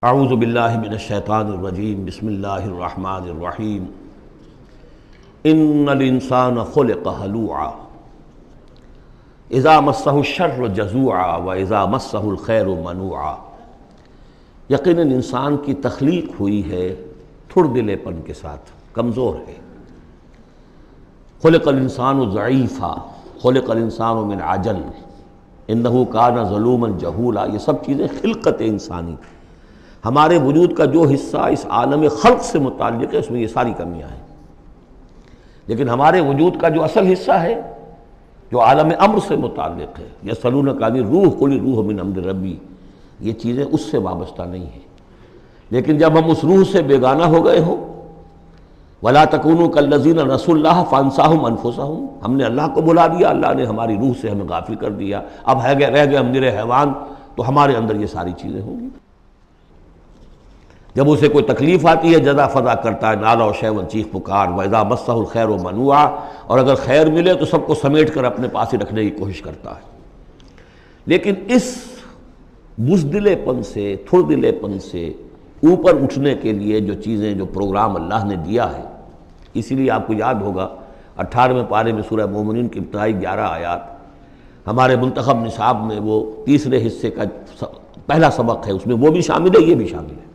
اعوذ باللہ من الشیطان الرجیم بسم اللہ الرحمن الرحیم ان الانسان خلق ہلوعا اذا مسہ الشر جزوعا واذا مسہ الخیر منوعا۔ یقیناً انسان کی تخلیق ہوئی ہے تھڑ دلے پن کے ساتھ، کمزور ہے۔ خلق الانسان ضعیفا، خلق الانسان من عجل، انہ کان ظلوما جہولا۔ یہ سب چیزیں خلقت انسانی، ہمارے وجود کا جو حصہ اس عالم خلق سے متعلق ہے اس میں یہ ساری کمیاں ہیں، لیکن ہمارے وجود کا جو اصل حصہ ہے جو عالم امر سے متعلق ہے، یسألونک عن الروح قل الروح من امر ربی، یہ چیزیں اس سے وابستہ نہیں ہیں۔ لیکن جب ہم اس روح سے بیگانہ ہو گئے ہوں، وَلَا تَكُونُوا كَالَّذِينَ نَسُوا اللَّهَ فَأَنسَاهُمْ أَنفُسَهُمْ، ہم نے اللہ کو بھلا دیا، اللہ نے ہماری روح سے ہمیں غافل کر دیا، اب رہ گئے ہم نرے حیوان، تو ہمارے اندر یہ ساری چیزیں ہوں گی۔ جب اسے کوئی تکلیف آتی ہے جزا فضا کرتا ہے، نالا و شیون، چیخ پکار، وَإِذَا مَسَّهُ الْخَيْرُ مَنُوعًا، اور اگر خیر ملے تو سب کو سمیٹ کر اپنے پاس ہی رکھنے کی کوشش کرتا ہے۔ لیکن اس بزدلے پن سے، تھڑ دلے پن سے اوپر اٹھنے کے لیے جو چیزیں، جو پروگرام اللہ نے دیا ہے، اسی لیے آپ کو یاد ہوگا 18ویں پارے میں سورہ مومنین کی ابتدائی 11 آیات ہمارے منتخب نصاب میں وہ تیسرے حصے کا پہلا سبق ہے، اس میں وہ بھی شامل ہے، یہ بھی شامل ہے،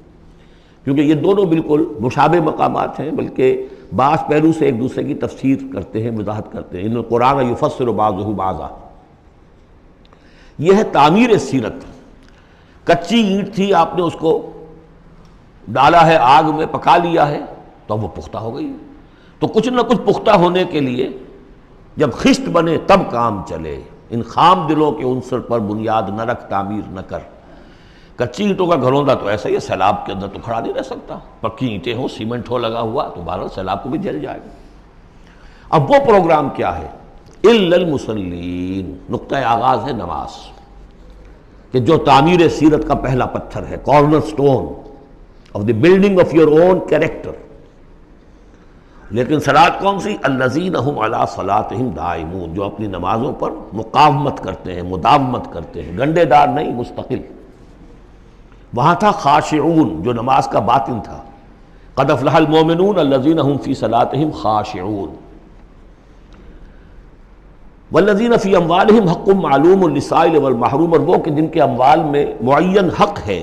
کیونکہ یہ دونوں بالکل مشابہ مقامات ہیں، بلکہ بعض پہلو سے ایک دوسرے کی تفسیر کرتے ہیں، وضاحت کرتے ہیں۔ ان القرآن یفسر بعضہ بعضا، یہ ہے تعمیر سیرت۔ کچی اینٹ تھی، آپ نے اس کو ڈالا ہے آگ میں، پکا لیا ہے تو وہ پختہ ہو گئی۔ تو کچھ نہ کچھ پختہ ہونے کے لیے جب خشت بنے تب کام چلے۔ ان خام دلوں کے عنصر پر بنیاد نہ رکھ، تعمیر نہ کر۔ کچی اینٹوں کا گھروندا تو ایسا ہی ہے، سیلاب کے اندر تو کھڑا نہیں رہ سکتا، پکی اینٹیں ہوں، سیمنٹ ہو لگا ہوا تو بہرحال سیلاب کو بھی جل جائے گا۔ اب وہ پروگرام کیا ہے؟ الا المصلین، نقطۂ آغاز ہے نماز، کہ جو تعمیر سیرت کا پہلا پتھر ہے، corner stone of the building of your own character. لیکن صلاۃ کون سی؟ الذین ہم علی صلاتہم دائمون، جو اپنی نمازوں پر مقاومت کرتے ہیں، مداومت کرتے ہیں، گنڈے دار نہیں، مستقل۔ وہاں تھا خاشعون، جو نماز کا باطن تھا، قد افلح المؤمنون الذین هم فی صلاتہم خاشعون، والذین فی اموالہم حق معلوم للسائل والمحروم، اور وہ کہ جن کے اموال میں معین حق ہے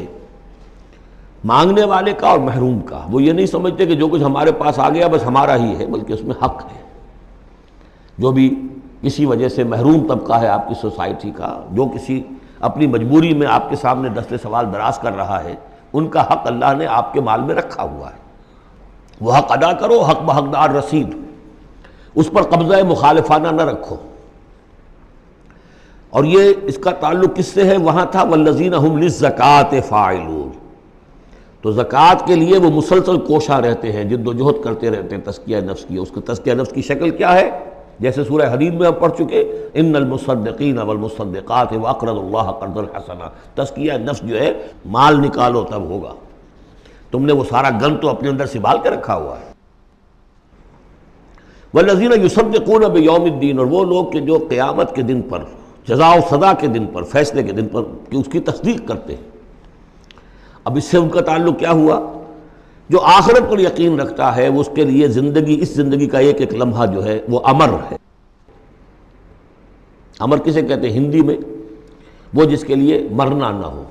مانگنے والے کا اور محروم کا۔ وہ یہ نہیں سمجھتے کہ جو کچھ ہمارے پاس آ گیا بس ہمارا ہی ہے، بلکہ اس میں حق ہے۔ جو بھی کسی وجہ سے محروم طبقہ ہے آپ کی سوسائٹی کا، جو کسی اپنی مجبوری میں آپ کے سامنے دست سوال دراز کر رہا ہے، ان کا حق اللہ نے آپ کے مال میں رکھا ہوا ہے۔ وہ حق ادا کرو، حق بحقدار رسید، اس پر قبضہ مخالفانہ نہ رکھو۔ اور یہ اس کا تعلق کس سے ہے؟ وہاں تھا والذین ہم للزکوٰۃ فاعلون، تو زکوٰۃ کے لیے وہ مسلسل کوشاں رہتے ہیں، جد و جہد کرتے رہتے ہیں تزکیہ نفس کی۔ اس کا تزکیہ نفس کی شکل کیا ہے؟ جیسے سورہ حدید میں ہم پڑھ چکے، ان المصدقین والمصدقات واقرضوا اللہ قرضا حسنا، تزکیہ نفس جو ہے مال نکالو تب ہوگا، تم نے وہ سارا گن تو اپنے اندر سنبھال کے رکھا ہوا ہے۔ والذین یصدقون بیوم الدین، اور وہ لوگ کہ جو قیامت کے دن پر، جزا و سزا کے دن پر، فیصلے کے دن پر کہ اس کی تصدیق کرتے ہیں۔ اب اس سے ان کا تعلق کیا ہوا؟ جو آخرت پر یقین رکھتا ہے وہ اس کے لیے زندگی، اس زندگی کا ایک ایک لمحہ جو ہے وہ امر ہے۔ امر کسے کہتے ہیں ہندی میں؟ وہ جس کے لیے مرنا نہ ہو۔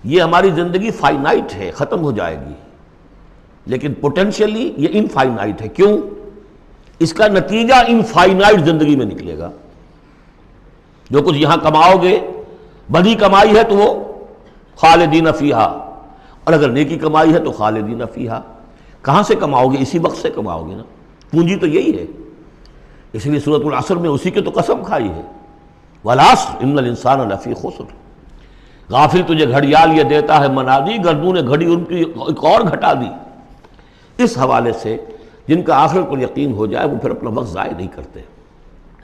یہ ہماری زندگی فائنائٹ ہے، ختم ہو جائے گی، لیکن پوٹینشلی یہ انفائنائٹ ہے۔ کیوں؟ اس کا نتیجہ انفائنائٹ زندگی میں نکلے گا۔ جو کچھ یہاں کماؤ گے، بدی کمائی ہے تو وہ خالدین فیہا، اور اگر نیکی کمائی ہے تو خالدین فیہا۔ کہاں سے کماؤ گے؟ اسی وقت سے کماؤ گے نا، پونجی تو یہی ہے۔ اس لیے سورۃ العصر میں اسی کی تو قسم کھائی ہے، والعصر ان الانسان لفی خسر۔ غافل تجھے گھڑیال یہ دیتا ہے منادی، گردوں نے گھڑی ان کی ایک اور گھٹا دی۔ اس حوالے سے جن کا آخرت پر یقین ہو جائے وہ پھر اپنا وقت ضائع نہیں کرتے۔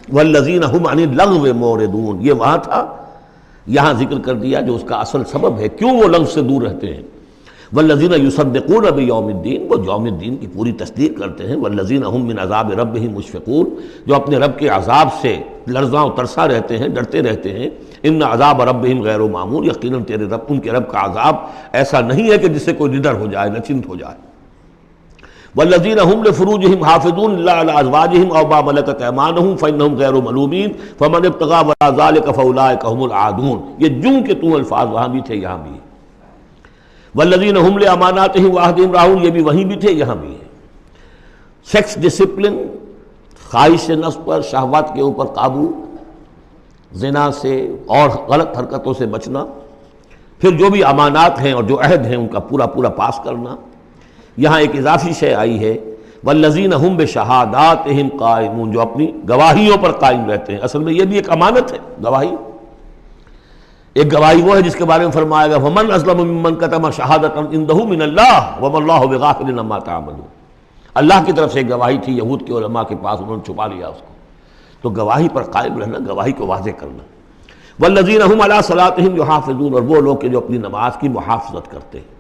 والذین هم عن اللغو معرضون، یہ وہاں تھا، یہاں ذکر کر دیا جو اس کا اصل سبب ہے، کیوں وہ لغو سے دور رہتے ہیں۔ والذین یصدقون بیوم الدین، وہ یوم الدین کی پوری تصدیق کرتے ہیں، والذین ہم من عذاب ربہم مشفقون، جو اپنے رب کے عذاب سے لرزاں و ترسا رہتے ہیں، ڈرتے رہتے ہیں۔ ان عذاب ربہم غیر معمول، یقیناً تیرے رب، ان کے رب کا عذاب ایسا نہیں ہے کہ جس سے کوئی نڈر ہو جائے، نچنت ہو جائے۔ والذین ہم لفروجہم حافظون الا علی ازواجہم او ما ملکت ایمانہم فانہم غیر ملومین فمن ابتغى وراء ذلک فاولئک هم العادون۔ یہ جوں کہ تو الفاظ وہاں بھی تھے یہاں بھی ہے۔ والذین ہم لاماناتہم وعہدہم راعون، یہ بھی وہیں بھی تھے یہاں بھی ہے۔ سیکس ڈسپلن، خواہش نفس پر، شہوات کے اوپر قابو، زنا سے اور غلط حرکتوں سے بچنا، پھر جو بھی امانات ہیں اور جو عہد ہیں ان کا پورا پورا پاس کرنا۔ یہاں ایک اضافی شے آئی ہے، والذین ہم بشہاداتہم قائمون، جو اپنی گواہیوں پر قائم رہتے ہیں۔ اصل میں یہ بھی ایک امانت ہے گواہی۔ ایک گواہی وہ ہے جس کے بارے میں فرمایا گیا وَمَنْ أَظْلَمُ مِمَّنْ كَتَمَ شَهَادَةً عِنْدَهُ مِنَ اللَّهِ وَمَا اللَّهُ بِغَافِلٍ عَمَّا تَعْمَلُونَ۔ اللہ کی طرف سے ایک گواہی تھی، یہود کے علماء کے پاس، انہوں نے چھپا لیا اس کو۔ تو گواہی پر قائم رہنا، گواہی کو واضح کرنا۔ وَالَّذِينَ هُمْ عَلَىٰ صَلَاتِهِمْ يُحَافِظُونَ، اور وہ لوگ کہ جو اپنی نماز کی محافظت کرتے ہیں۔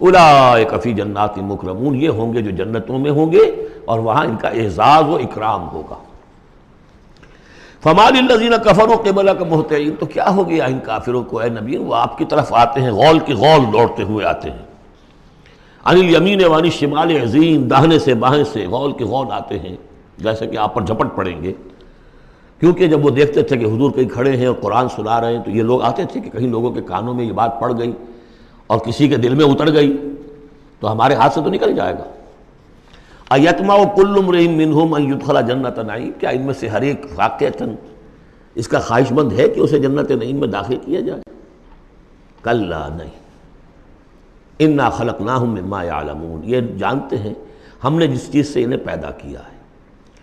اولئک فی جنات مکرمون، یہ ہوں گے جو جنتوں میں ہوں گے اور وہاں ان کا اعزاز و اکرام ہوگا۔ فما للذین کفروا قبلک مہطعین، تو کیا ہو گیا ان کافروں کو اے نبی، وہ آپ کی طرف آتے ہیں، غول کی غول دوڑتے ہوئے آتے ہیں۔ عن الیمین وعن الشمال عزین، داہنے سے بائیں سے غول کی غول آتے ہیں، جیسے کہ آپ پر جھپٹ پڑیں گے۔ کیونکہ جب وہ دیکھتے تھے کہ حضور کہیں کھڑے ہیں اور قرآن سنا رہے ہیں، تو یہ لوگ آتے تھے کہ کہیں لوگوں کے کانوں میں یہ بات پڑ گئی اور کسی کے دل میں اتر گئی تو ہمارے ہاتھ سے تو نکل جائے گا۔ ایطمع کل امرئ منہم ان یدخل جنۃ نعیم، کیا ان میں سے ہر ایک واقعتاً اس کا خواہش مند ہے کہ اسے جنت نعیم میں داخل کیا جائے؟ کلا نہیں، انا خلقناہم مما یعلمون، یہ جانتے ہیں ہم نے جس چیز سے انہیں پیدا کیا ہے،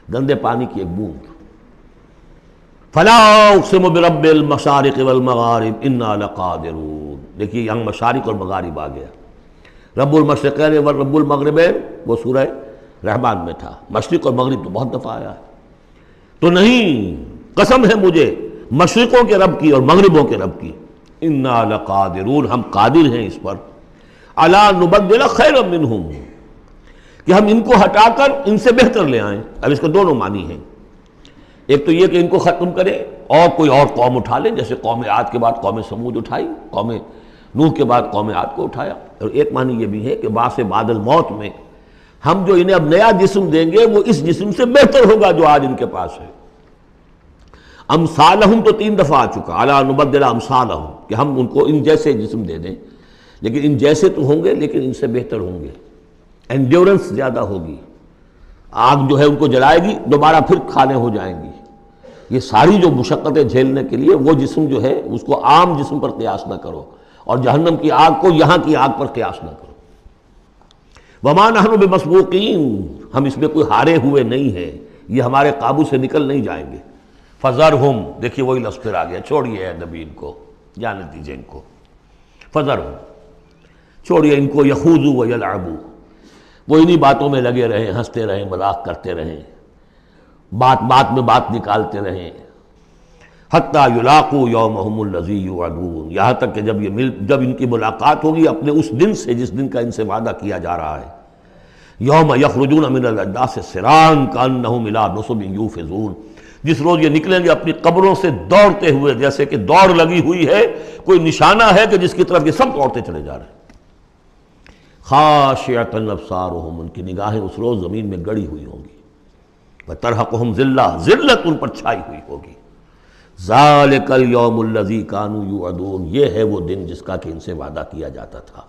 گندے پانی کی ایک بوند۔ فلا اقسم برب المشارق والمغارب انا لقادرون، دیکھیے یہاں مشارق اور مغارب آ گیا۔ رب المشرقین ورب المغربین وہ سورہ رحمان میں تھا، مشرق اور مغرب تو بہت دفعہ آیا ہے۔ تو نہیں، قسم ہے مجھے مشرقوں کے رب کی اور مغربوں کے رب کی، انا لقادرون، ہم قادر ہیں اس پر، الا نبدل خیرا منہم، کہ ہم ان کو ہٹا کر ان سے بہتر لے آئیں۔ اب اس کے دونوں معنی ہیں، ایک تو یہ کہ ان کو ختم کرے اور کوئی اور قوم اٹھا لے، جیسے قوم عاد کے بعد قوم سمود اٹھائی، قوم نوح کے بعد قوم عاد کو اٹھایا۔ اور ایک معنی یہ بھی ہے کہ بعث بعد الموت میں ہم جو انہیں اب نیا جسم دیں گے وہ اس جسم سے بہتر ہوگا جو آج ان کے پاس ہے۔ امثالہم تو 3 دفعہ آ چکا، الا نبدل امثالہم، کہ ہم ان کو ان جیسے جسم دے دیں، لیکن ان جیسے تو ہوں گے لیکن ان سے بہتر ہوں گے، انڈیورنس زیادہ ہوگی، آگ جو ہے ان کو جلائے گی، دوبارہ پھر کھانے ہو جائیں گی۔ یہ ساری جو مشقتیں جھیلنے کے لیے وہ جسم جو ہے اس کو عام جسم پر قیاس نہ کرو، اور جہنم کی آگ کو یہاں کی آگ پر قیاس نہ کرو۔ وما نحن بمسبوقین، ہم اس میں کوئی ہارے ہوئے نہیں ہیں، یہ ہمارے قابو سے نکل نہیں جائیں گے۔ فذرہم، دیکھیے وہی لفظ پھر آ گیا، چھوڑیے اے نبی ان کو، جانے دیجیے ان کو، فذرہم، چھوڑیے ان کو، یخوضوا ویلعبوا، وہ انہی باتوں میں لگے رہیں، ہنستے رہیں، مذاق کرتے رہیں، بات بات میں بات نکالتے رہیں، حتیٰ یلاقوا یومہم الذی یوعدون، یہاں تک کہ جب ان کی ملاقات ہوگی اپنے اس دن سے جس دن کا ان سے وعدہ کیا جا رہا ہے۔ یوم یخرجون من الاجداث سراعا کانہم الی نصب یوفضون، جس روز یہ نکلیں گے اپنی قبروں سے دوڑتے ہوئے، جیسے کہ دوڑ لگی ہوئی ہے، کوئی نشانہ ہے کہ جس کی طرف یہ سب دوڑتے چلے جا رہے ہیں۔ خاشعۃ ابصارہم، ان کی نگاہیں اس روز زمین میں گڑی ہوئی ہوں گی، وترہقہم ذلہ، ذلت ان پر چھائی ہوئی ہوگی۔ ذالک الیوم الذی کانوا یوعدون، یہ ہے وہ دن جس کا کہ ان سے وعدہ کیا جاتا تھا۔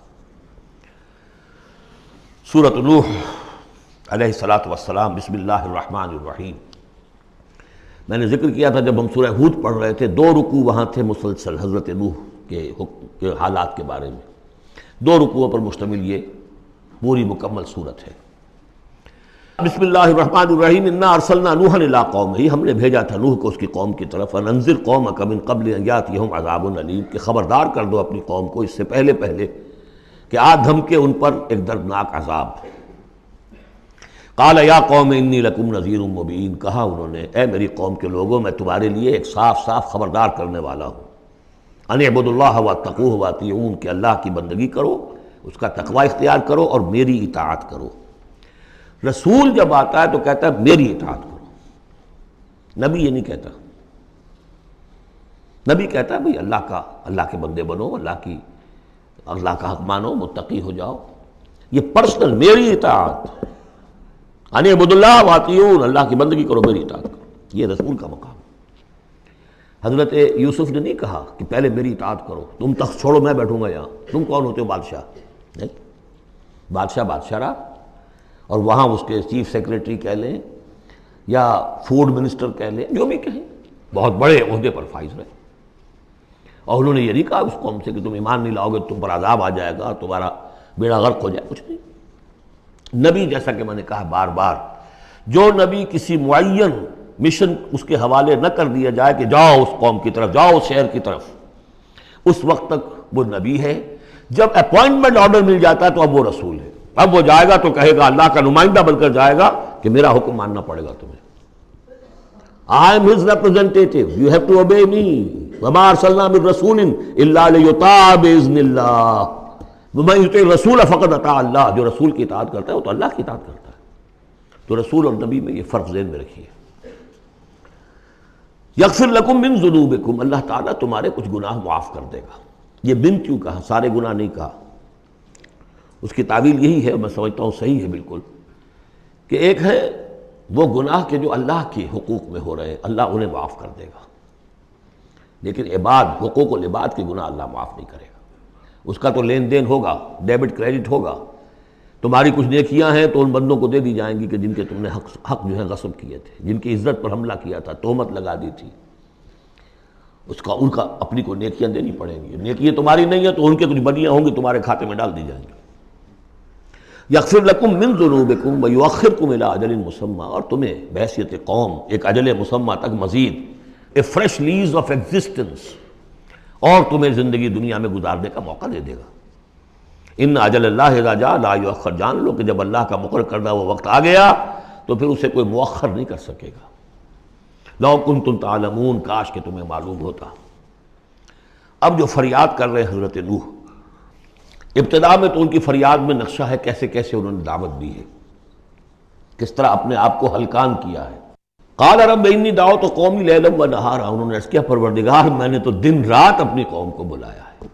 سورۃ نوح علیہ الصلاۃ والسلام، بسم اللہ الرحمن الرحیم۔ میں نے ذکر کیا تھا جب ہم سورہ ہود پڑھ رہے تھے، 2 رکوع وہاں تھے مسلسل حضرت نوح کے حالات کے بارے میں، 2 رکوعوں پر مشتمل یہ پوری مکمل صورت ہے۔ بسم اللہ الرحمن الرحیم، انا ارسلنا نوحا الی قومہ، ہم نے بھیجا تھا نوح کو اس کی قوم کی طرف، ان انذر قومک من قبل ان یاتیہم عذاب علیم، کہ خبردار کر دو اپنی قوم کو اس سے پہلے کہ آ دھمکے ان پر ایک دردناک عذاب۔ قال یا قوم انی لکم نذیر مبین، کہا انہوں نے اے میری قوم کے لوگوں میں تمہارے لیے ایک صاف صاف خبردار کرنے والا ہوں۔ ان اعبدوا اللہ واتقوہ واطیعون، کہ اللہ کی بندگی کرو اس کا تقوی اختیار کرو اور میری اطاعت کرو۔ رسول جب آتا ہے تو کہتا ہے میری اطاعت کرو، نبی یہ نہیں کہتا۔ نبی کہتا ہے بھئی اللہ کے بندے بنو، اللہ کا حق مانو، متقی ہو جاؤ۔ یہ پرسنل میری اطاعت، ان اعبدوا اللہ واطیعون، اللہ کی بندگی کرو، میری اطاعت کرو، یہ رسول کا مقام۔ حضرت یوسف نے نہیں کہا کہ پہلے میری اطاعت کرو، تم تخت چھوڑو میں بیٹھوں گا یہاں، تم کون ہوتے ہو بادشاہ؟ نہیں، بادشاہ رہا، اور وہاں اس کے چیف سیکریٹری کہہ لیں یا فوڈ منسٹر کہہ لیں، جو بھی کہیں، بہت بڑے عہدے پر فائز رہے۔ اور انہوں نے یہ نہیں کہا اس قوم سے کہ تم ایمان نہیں لاؤ گے تم پر عذاب آ جائے گا، تمہارا بیڑا غرق ہو جائے، کچھ نہیں۔ نبی جیسا کہ میں نے کہا بار بار، جو نبی کسی معین مشن اس کے حوالے نہ کر دیا جائے کہ جاؤ اس قوم کی طرف، جاؤ اس شہر کی طرف، اس وقت تک وہ نبی ہے۔ جب اپوائنٹمنٹ آرڈر مل جاتا ہے تو اب وہ رسول ہے، اب وہ جائے گا تو کہے گا، اللہ کا نمائندہ بن کر جائے گا کہ میرا حکم ماننا پڑے گا تمہیں۔ I am his representative, you have to obey me. وَمَا أَرْسَلْنَا مِن رَسُولٍ إِلَّا لِيُطَاعَ بِإِذْنِ اللَّهِ وَمَن يُطِعِ الرَّسُولَ فَقَدْ أَطَاعَ اللَّهَ، جو رسول کی اطاعت کرتا ہے وہ تو اللہ کی اطاعت کرتا ہے۔ تو رسول اور نبی میں یہ فرق ذہن میں رکھیے۔ یغفر لکم من ذنوبکم، اللہ تعالیٰ تمہارے کچھ گناہ معاف کر دے گا۔ یہ من کیوں کہا، سارے گناہ نہیں کہا۔ اس کی تعویل یہی ہے، میں سمجھتا ہوں صحیح ہے بالکل، کہ ایک ہے وہ گناہ کے جو اللہ کے حقوق میں ہو رہے ہیں، اللہ انہیں معاف کر دے گا، لیکن عباد، حقوق العباد کے گناہ اللہ معاف نہیں کرے گا۔ اس کا تو لین دین ہوگا، ڈیبٹ کریڈٹ ہوگا، تمہاری کچھ نیکیاں ہیں تو ان بندوں کو دے دی جائیں گی کہ جن کے تم نے حق جو ہے غصب کیے تھے، جن کی عزت پر حملہ کیا تھا، تہمت لگا دی تھی، ان کا اپنی کو نیکیاں دینی پڑیں گی۔ نیکیاں تمہاری نہیں ہیں تو ان کے کچھ بدیاں ہوں گی، تمہارے کھاتے میں ڈال دی جائیں گی۔ یغفر لکم من ذنوبکم ویؤخرکم الی اجل مسمى، اور تمہیں بحیثیت قوم ایک اجل مسمى تک مزید a fresh lease of existence, اور تمہیں زندگی دنیا میں گزارنے کا موقع دے دے گا۔ ان اجل اللہ اذا جاء لا یؤخر، جان لو کہ جب اللہ کا مقرر کردہ وہ وقت آ گیا تو پھر اسے کوئی مؤخر نہیں کر سکے گا۔ لو کنتم تعلمون، کاش کہ تمہیں معلوم ہوتا۔ اب جو فریاد کر رہے حضرت نوح، ابتدا میں تو ان کی فریاد میں نقشہ ہے کیسے کیسے انہوں نے دعوت دی ہے، کس طرح اپنے آپ کو ہلکان کیا ہے۔ قال رب انی دعوت قومی لیلا و نہارا، انہوں نے عرض کیا پروردگار میں نے تو دن رات اپنی قوم کو بلایا ہے،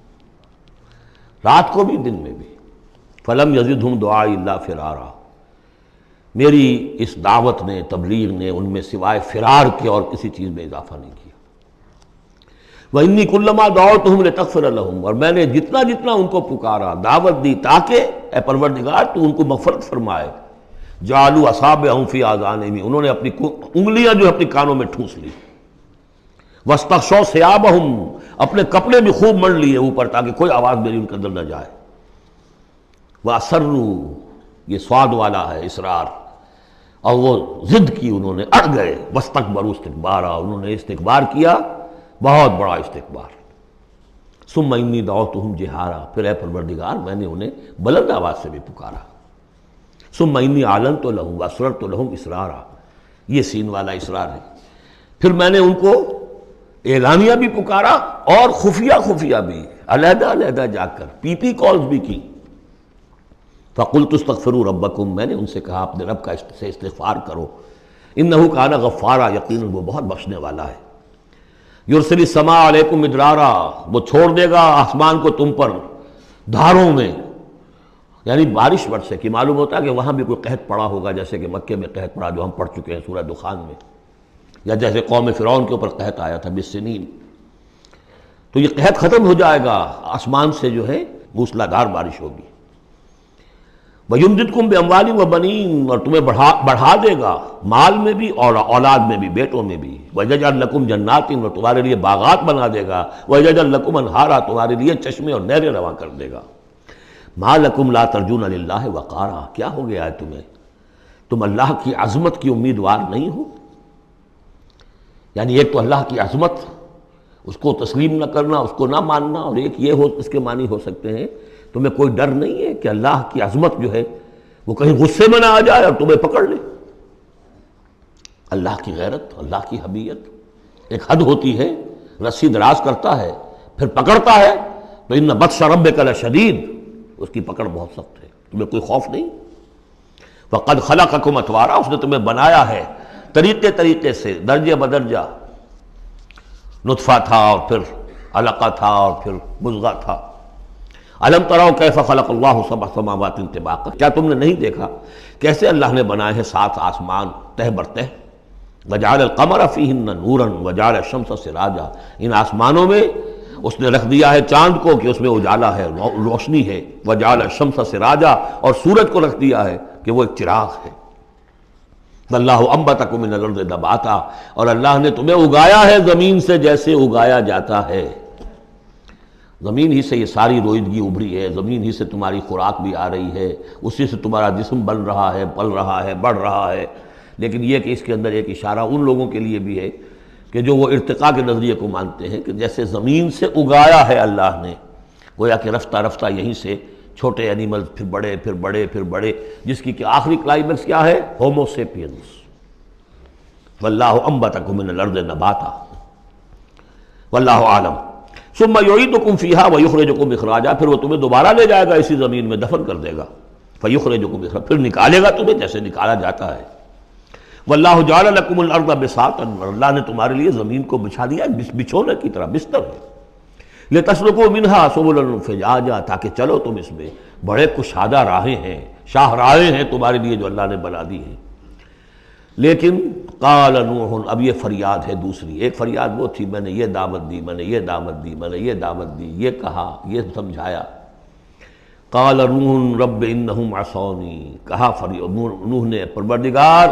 رات کو بھی دن میں بھی۔ فلم یزدہم دعائی الا فرارا، میری اس دعوت نے، تبلیغ نے ان میں سوائے فرار کے اور کسی چیز میں اضافہ نہیں کیا۔ وَإِنِّي كُلَّمَا دَعَوْتُهُمْ لِتَغْفِرَ لَهُمْ، اور میں نے جتنا جتنا ان کو پکارا، دعوت دی تاکہ اے پروردگار تو ان کو مغفرت فرمائے، جعلوا اصابعهم فی آذانہم، انہوں نے اپنی انگلیاں جو اپنی کانوں میں ٹھونس لی، واستغشوا ثیابہم، اپنے کپڑے بھی خوب مڑ لیے اوپر تاکہ کوئی آواز میری ان کے اندر نہ جائے، وَأَصَرُّوا، یہ سواد والا ہے اصرار، اور وہ ضد کی، انہوں نے اڑ گئے، واستکبروا استکبارا، انہوں نے استکبار کیا، بہت بڑا استکبار۔ ثم انی دعوتہم جہارا، پھر اے پروردگار میں نے انہیں بلند آواز سے بھی پکارا۔ ثم انی اعلنت لہم واسررت لہم اسرارا، یہ سین والا اسرار ہے۔ پھر میں نے ان کو اعلانیہ بھی پکارا اور خفیہ خفیہ بھی، علیحدہ علیحدہ جا کر پی پی کالز بھی کی۔ فقلت استغفروا ربکم، میں نے ان سے کہا اپنے رب کا سے استغفار کرو، انہ کان غفارا، یقیناً وہ بہت بخشنے والا ہے۔ یرسل السماء علیکم مدرارا، وہ چھوڑ دے گا آسمان کو تم پر دھاروں میں، یعنی بارش برسے، کہ معلوم ہوتا ہے کہ وہاں بھی کوئی قحط پڑا ہوگا، جیسے کہ مکے میں قحط پڑا جو ہم پڑھ چکے ہیں سورہ دخان میں، یا جیسے قوم فرعون کے اوپر قحط آیا تھا بالسنین۔ تو یہ قحط ختم ہو جائے گا، آسمان سے جو ہے موسلا دھار بارش ہوگی۔ وَيُمْدِدْكُمْ بِأَمْوَالٍ وَبَنِينَ، اور تمہیں بڑھا دے گا مال میں بھی اور اولاد میں بھی، بیٹوں میں بھی۔ وَيَجْعَلْ لَكُمْ جَنَّاتٍ، اور تمہارے لیے باغات بنا دے گا۔ وَيَجْعَلْ لَكُمْ أَنْهَارًا، تمہارے لیے چشمے اور نہریں رواں کر دے گا۔ مَا لَكُمْ لَا تَرْجُونَ لِلَّهِ وَقَارًا، کیا ہو گیا ہے تمہیں، تم اللہ کی عظمت کی امیدوار نہیں ہو؟ یعنی ایک تو اللہ کی عظمت، اس کو تسلیم نہ کرنا، اس کو نہ ماننا، اور ایک یہ ہو، اس کے معنی ہو سکتے ہیں تمہیں کوئی ڈر نہیں ہے کہ اللہ کی عظمت جو ہے وہ کہیں غصے میں نہ آ جائے اور تمہیں پکڑ لے۔ اللہ کی غیرت، اللہ کی حمیت ایک حد ہوتی ہے، رسی دراز کرتا ہے پھر پکڑتا ہے، تو ان بطش ربک لشدید، اس کی پکڑ بہت سخت ہے، تمہیں کوئی خوف نہیں؟ وَقَدْ خَلَقَكُمْ أَطْوَارًا، اس نے تمہیں بنایا ہے طریقے سے، درجے بدرجہ، نطفہ تھا اور پھر علقہ تھا اور پھر مضغہ تھا۔ أَلَمْ تَرَوْا كَيْفَ خَلَقَ اللَّهُ سَبْعَ سَمَاوَاتٍ طِبَاقًا، کیا تم نے نہیں دیکھا کیسے اللہ نے بنائے ہیں 7 آسمان تہ بر تہ؟ وَجَعَلَ الْقَمَرَ فِيهِنَّ نُورًا وَجَعَلَ الشَّمْسَ سِرَاجًا، ان آسمانوں میں اس نے رکھ دیا ہے چاند کو کہ اس میں اجالا ہے، روشنی ہے، وَجَعَلَ الشَّمْسَ سِرَاجًا، اور سورج کو رکھ دیا ہے کہ وہ ایک چراغ ہے۔ وَاللَّهُ أَنبَتَكُم مِّنَ الْأَرْضِ نَبَاتًا، اور اللہ نے تمہیں اگایا ہے زمین سے جیسے اگایا جاتا ہے۔ زمین ہی سے یہ ساری روئیدگی ابھری ہے، زمین ہی سے تمہاری خوراک بھی آ رہی ہے، اسی سے تمہارا جسم بن رہا ہے، پل رہا ہے، بڑھ رہا ہے۔ لیکن یہ کہ اس کے اندر ایک اشارہ ان لوگوں کے لیے بھی ہے کہ جو وہ ارتقاء کے نظریے کو مانتے ہیں کہ جیسے زمین سے اگایا ہے اللہ نے، گویا کہ رفتہ رفتہ یہیں سے چھوٹے اینیمل پھر بڑے پھر بڑے پھر بڑے، جس کی کہ آخری کلائمیکس کیا ہے؟ Homo sapiens. واللہ انبتکم من الارض نباتا واللہ عالم ثم یعیدکم فیہا ویخرجکم اخراجا، پھر وہ تمہیں دوبارہ لے جائے گا اسی زمین میں، دفن کر دے گا، فیخرجکم اخراجا، پھر نکالے گا تمہیں جیسے نکالا جاتا ہے۔ واللہ جعل لکم الارض بساطا، اللہ نے تمہارے لیے زمین کو بچھا دیا بچھونے کی طرح، بستر ہے، لتسلکوا منہا سبلا فجاجا، تاکہ چلو تم اس میں، بڑے کشادہ راہیں ہیں، شاہ راہیں ہیں تمہارے لیے جو اللہ نے بنا دی ہیں۔ لیکن قال نوح، اب یہ فریاد ہے دوسری، ایک فریاد وہ تھی میں نے یہ دعوت دی، میں نے یہ دعوت دی، میں نے یہ دعوت دی، یہ کہا، یہ سمجھایا۔ قال نوح رب انہم عصونی، کہا نوح نے پروردگار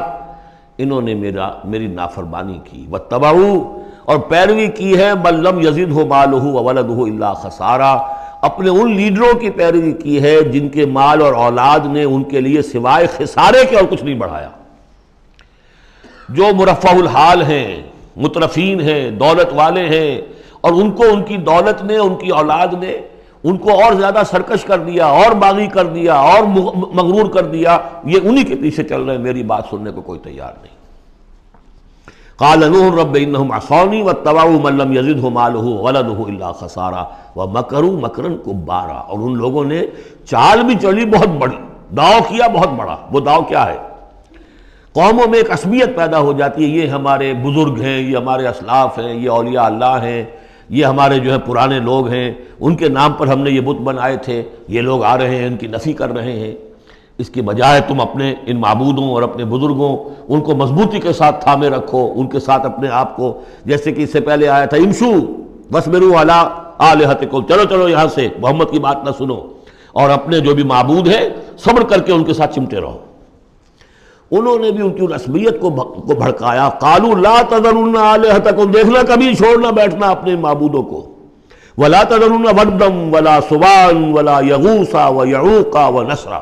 انہوں نے میری نافرمانی کی، واتبعوا، اور پیروی کی ہے، من لم یزدہ مالہ وولدہ الا خسارا، اپنے ان لیڈروں کی پیروی کی ہے جن کے مال اور اولاد نے ان کے لیے سوائے خسارے کے اور کچھ نہیں بڑھایا۔ جو مرفہ الحال ہیں، مترفین ہیں، دولت والے ہیں، اور ان کو ان کی دولت نے، ان کی اولاد نے ان کو اور زیادہ سرکش کر دیا، اور باغی کر دیا، اور مغرور کر دیا، یہ انہی کے پیچھے چل رہے ہیں، میری بات سننے کو کوئی تیار نہیں۔ قال نوح رب انہم عصونی واتبعوا من لم یزدہ مالہ وولدہ الا خسارا ومکروا مکرا کبارا، اور ان لوگوں نے چال بھی چلی بہت بڑی، داؤ کیا بہت بڑا۔ وہ داؤ کیا ہے؟ قوموں میں ایک عصبیت پیدا ہو جاتی ہے، یہ ہمارے بزرگ ہیں، یہ ہمارے اسلاف ہیں، یہ اولیاء اللہ ہیں، یہ ہمارے جو ہے پرانے لوگ ہیں، ان کے نام پر ہم نے یہ بت بنائے تھے، یہ لوگ آ رہے ہیں ان کی نفی کر رہے ہیں۔ اس کی بجائے تم اپنے ان معبودوں اور اپنے بزرگوں ان کو مضبوطی کے ساتھ تھامے رکھو، ان کے ساتھ اپنے آپ کو، جیسے کہ اس سے پہلے آیا تھا امشو واصبروا علی آلہتکم، چلو چلو یہاں سے، محمد کی بات نہ سنو، اور اپنے جو بھی معبود ہیں صبر کر کے ان کے ساتھ چمٹے رہو۔ انہوں نے بھی ان کی عصبیت کو بھڑکایا، قالوا لا تذرن آلہتکم، دیکھنا کبھی چھوڑنا بیٹھنا اپنے معبودوں کو، ولا تذرن ودا ولا سواعا ولا یغوث ویعوق ونسرا،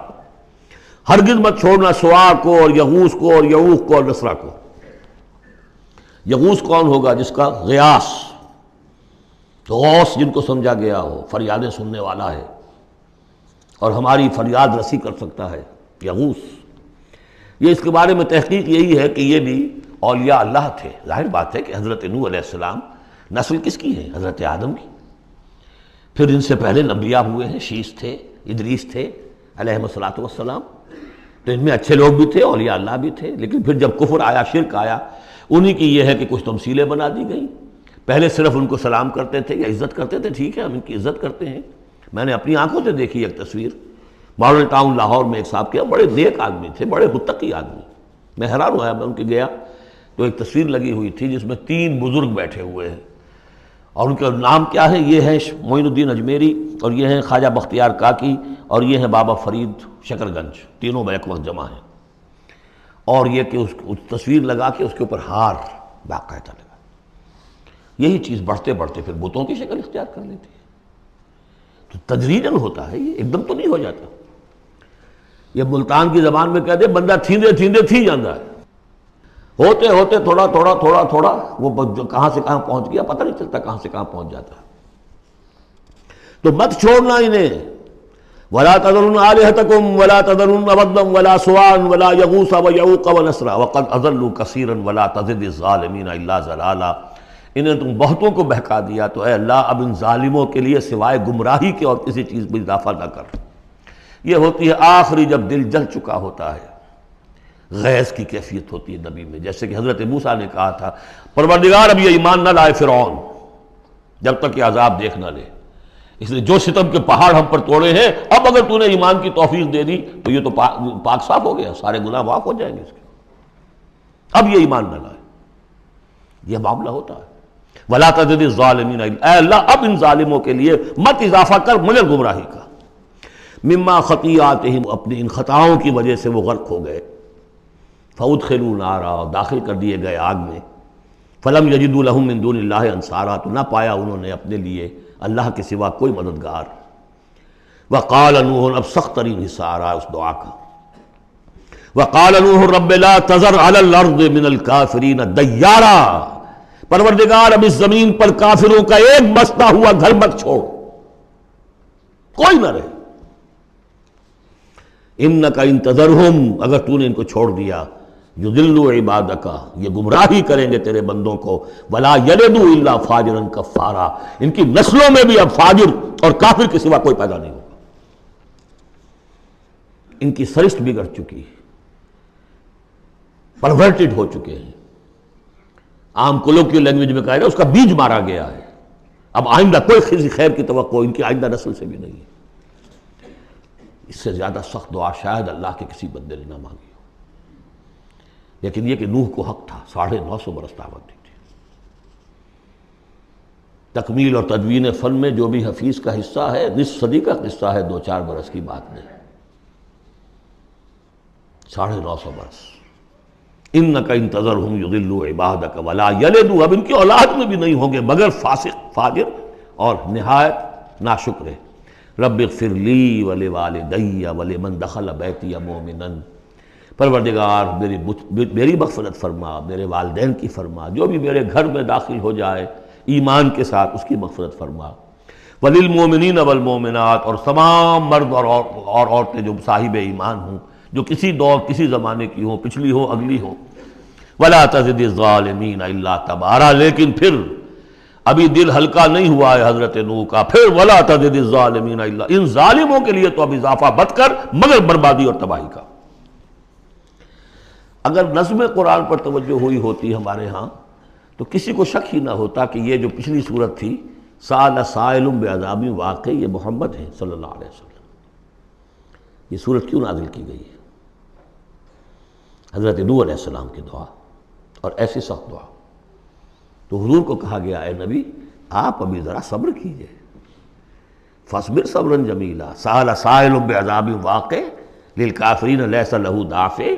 ہرگز مت چھوڑنا سواع کو اور یغوث کو اور یعوق کو اور نسرا کو۔ یغوث کون ہوگا؟ جس کا غیاث، غوث جن کو سمجھا گیا ہو، فریادیں سننے والا ہے اور ہماری فریاد رسی کر سکتا ہے، یغوث۔ یہ اس کے بارے میں تحقیق یہی ہے کہ یہ بھی اولیاء اللہ تھے۔ ظاہر بات ہے کہ حضرت نوح علیہ السلام نسل کس کی ہے؟ حضرت آدم کی۔ پھر ان سے پہلے انبیاء ہوئے ہیں، شیث تھے، ادریس تھے علیہم الصلاۃ والسلام، تو ان میں اچھے لوگ بھی تھے، اولیاء اللہ بھی تھے۔ لیکن پھر جب کفر آیا، شرک آیا، انہی کی یہ ہے کہ کچھ تمثیلیں بنا دی گئیں۔ پہلے صرف ان کو سلام کرتے تھے یا عزت کرتے تے، ٹھیک ہے ہم ان کی عزت کرتے ہیں۔ میں نے اپنی آنکھوں سے دیکھی ایک تصویر، ماڈل ٹاؤن لاہور میں ایک صاحب کے بڑے نیک آدمی تھے، بڑے متقی آدمی، میں حیران ہوا، میں ان کے گیا تو ایک تصویر لگی ہوئی تھی جس میں 3 بزرگ بیٹھے ہوئے ہیں، اور ان کا نام کیا ہے؟ یہ ہے معین الدین اجمیری، اور یہ ہیں خواجہ بختیار کاکی، اور یہ ہیں بابا فرید شکر گنج، تینوں بیک وقت جمع ہیں۔ اور یہ کہ اس تصویر لگا کے اس کے اوپر ہار باقاعدہ لگا۔ یہی چیز بڑھتے بڑھتے پھر بتوں کی شکل اختیار کر لیتی ہے۔ تو تدریجاً ہوتا ہے، یہ ایک دم تو نہیں ہو جاتا۔ یہ ملتان کی زبان میں کہتے ہیں بندہ تھیندے تھیندے تھی جاندہ ہے، ہوتے ہوتے تھوڑا تھوڑا تھوڑا تھوڑا وہ کہاں سے کہاں پہنچ گیا پتہ نہیں چلتا، کہاں سے کہاں پہنچ جاتا ہے۔ تو مت چھوڑنا انہیں، ولا تذرن آلہتکم ولا تذرن ودا ولا سواعا ولا یغوث ویعوق ونسرا وقد اضلوا کثیرا ولا تزد الظالمین الا ضلالا، انہیں تم بہتوں کو بہکا دیا، تو اے اللہ اب ان ظالموں کے لیے سوائے گمراہی کے اور کسی چیز میں اضافہ نہ کر۔ یہ ہوتی ہے آخری جب دل جل چکا ہوتا ہے، غیظ کی کیفیت ہوتی ہے نبی میں، جیسے کہ حضرت موسیٰ نے کہا تھا پروردگار اب یہ ایمان نہ لائے فرعون جب تک کہ عذاب دیکھ نہ لے، اس لیے جو ستم کے پہاڑ ہم پر توڑے ہیں اب اگر تو نے ایمان کی توفیق دے دی تو یہ تو پاک صاف ہو گیا، سارے گناہ معاف ہو جائیں گے اس کے، اب یہ ایمان نہ لائے۔ یہ معاملہ ہوتا ہے وَلَا تَزِدِ الظَّالِمِينَ اے اللہ اب ان ظالموں کے لیے مت اضافہ کر مجھے گمراہی کا، مما خطیئاتہم اپنی ان خطاؤں کی وجہ سے وہ غرق ہو گئے، فَأُدْخِلُوا نَارًا داخل کر دیے گئے آگ میں، فَلَمْ يَجِدُوا لَهُم مِّن دُونِ اللَّهِ أَنصَارًا تو نہ پایا انہوں نے اپنے لیے اللہ کے سوا کوئی مددگار۔ وَقَالَ نُوحٌ اب سخت ترین حصہ آ رہا ہے اس دعا کا، وَقَالَ نُوحٌ رَبِّ لَا تَذَرْ عَلَى الْأَرْضِ مِنَ الْكَافِرِينَ دَيَّارًا پروردگار اب اس زمین پر کافروں کا ایک بستا ہوا گھر مت چھوڑ، کوئی نہ رہے، اِنَّكَ إِن تَذَرْهُمْ اگر تو نے ان کو چھوڑ دیا يُضِلُّوا عِبَادَكَ یہ گمراہی کریں گے تیرے بندوں کو، وَلَا يَلِدُوا إِلَّا فَاجِرًا كَفَّارًا ان کی نسلوں میں بھی اب فاجر اور کافر کے سوا کوئی پیدا نہیں ہوگا، ان کی سرشت بگڑ چکی، پرورٹڈ ہو چکے ہیں، عام کولوکیل لینگویج میں کہا جائے اس کا بیج مارا گیا ہے، اب آئندہ کوئی خیر کی توقع ان کی آئندہ نسل سے بھی نہیں ہے۔ اس سے زیادہ سخت دعا شاید اللہ کے کسی بندے نے نہ مانگی ہو، لیکن یہ کہ نوح کو حق تھا، 950 برس دعوت دی تھی۔ تکمیل اور تدوین فن میں جو بھی حفیظ کا حصہ ہے نصف صدی کا قصہ ہے، 2-4 برس کی بات نہیں، 950 برس۔ اِنَّكَ إِن تَذَرْهُمْ يُضِلُّوا عِبَادَكَ وَلَا يَلِدُوا اب ان کی اولاد میں بھی نہیں ہوں گے مگر فاسق، فاجر اور نہایت ناشکر۔ رب اغفر لی ولوالدی ولمن دخل بیتی مؤمنا پروردگار میری مغفرت فرما، میرے والدین کی فرما، جو بھی میرے گھر میں داخل ہو جائے ایمان کے ساتھ اس کی مغفرت فرما، وللمؤمنین والمؤمنات اور تمام مرد اور عورتیں جو صاحب ایمان ہوں، جو کسی دور کسی زمانے کی ہوں، پچھلی ہوں اگلی ہوں، ولا تزد الظالمین الا تبارا لیکن پھر ابھی دل ہلکا نہیں ہوا ہے حضرت نوح کا، پھر ولا تزد الظالمین الا ان ظالموں کے لیے تو اب اضافہ مت کر مگر بربادی اور تباہی کا۔ اگر نظم قرآن پر توجہ ہوئی ہوتی ہمارے ہاں تو کسی کو شک ہی نہ ہوتا کہ یہ جو پچھلی صورت تھی سأل سائل بعذاب واقع یہ محمد ہیں صلی اللہ علیہ وسلم، یہ صورت کیوں نازل کی گئی ہے؟ حضرت نوح علیہ السلام کی دعا اور ایسی سخت دعا، تو حضور کو کہا گیا اے نبی آپ ابھی ذرا صبر کیجئے، فاصبر صبرا جمیلا، سأل سائل بعذاب واقع للکافرین لیس له دافع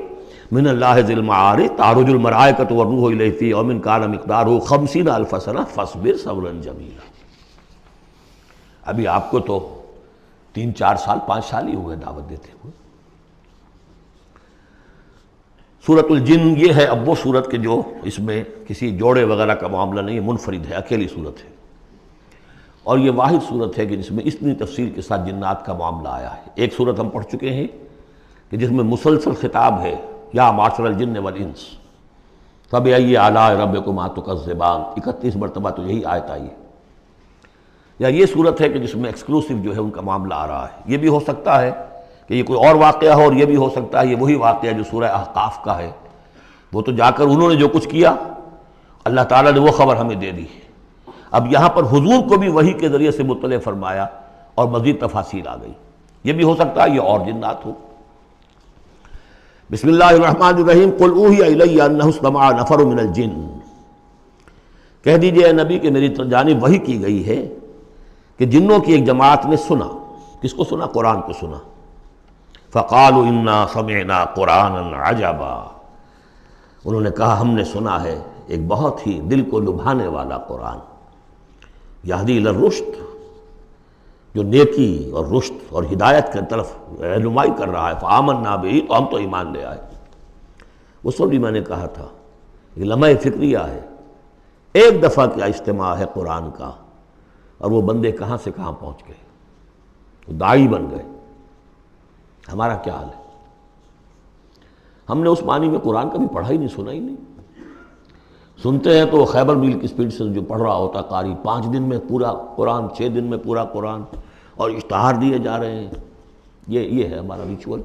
من اللہ ذی المعارج تعرج الملائکۃ والروح الیہ فی یوم کان مقدارہ 50,000 سنہ فاصبر صبرا جمیلا۔ ابھی آپ کو تو 3-4 سال 5 سال ہی ہوئے دعوت دیتے ہوئے۔ سورۃ الجن یہ ہے اب وہ سورت کے جو اس میں کسی جوڑے وغیرہ کا معاملہ نہیں ہے، منفرد ہے، اکیلی سورت ہے، اور یہ واحد سورت ہے کہ جس میں اتنی تفصیل کے ساتھ جنات کا معاملہ آیا ہے۔ ایک سورت ہم پڑھ چکے ہیں کہ جس میں مسلسل خطاب ہے یا معاشر الجن والانس فبأي آلاء ربكما تكذبان، 31 مرتبہ تو یہی آیت آئی ہے۔ یا یہ صورت ہے کہ جس میں ایکسکلوسیو جو ہے ان کا معاملہ آ رہا ہے۔ یہ بھی ہو سکتا ہے کہ یہ کوئی اور واقعہ ہو، اور یہ بھی ہو سکتا ہے یہ وہی واقعہ جو سورہ احقاف کا ہے، وہ تو جا کر انہوں نے جو کچھ کیا اللہ تعالیٰ نے وہ خبر ہمیں دے دی، اب یہاں پر حضور کو بھی وحی کے ذریعے سے مطلع فرمایا اور مزید تفاصیل آ گئی۔ یہ بھی ہو سکتا ہے یہ اور جنات ہو۔ بسم اللہ الرحمن الرحیم قل اوحی الی انہ استمع نفر من الجن، کہہ دیجئے اے نبی کہ میری جانب وحی کی گئی ہے کہ جنوں کی ایک جماعت نے سنا، کس کو سنا؟ قرآن کو سنا، فقالوا انا سمعنا قرآنا عجبا، انہوں نے کہا ہم نے سنا ہے ایک بہت ہی دل کو لبھانے والا قرآن، یہدی الی الرشد جو نیکی اور رشد اور ہدایت کی طرف رہنمائی کر رہا ہے، فآمنا بہ تو ہم تو ایمان لے آئے۔ اس وقت بھی میں نے کہا تھا یہ لمحہ فکریہ ہے، ایک دفعہ کیا اجتماع ہے قرآن کا اور وہ بندے کہاں سے کہاں پہنچ گئے، وہ داعی بن گئے۔ ہمارا کیا حال ہے؟ ہم نے اس معنی میں قرآن کبھی پڑھا ہی نہیں، سنا ہی نہیں، سنتے ہیں تو وہ خیبر میل کی سپیڈ سے جو پڑھ رہا ہوتا قاری، 5 دن میں پورا قرآن، 6 دن میں پورا قرآن، اور اشتہار دیے جا رہے ہیں یہ ہے ہمارا ریچول.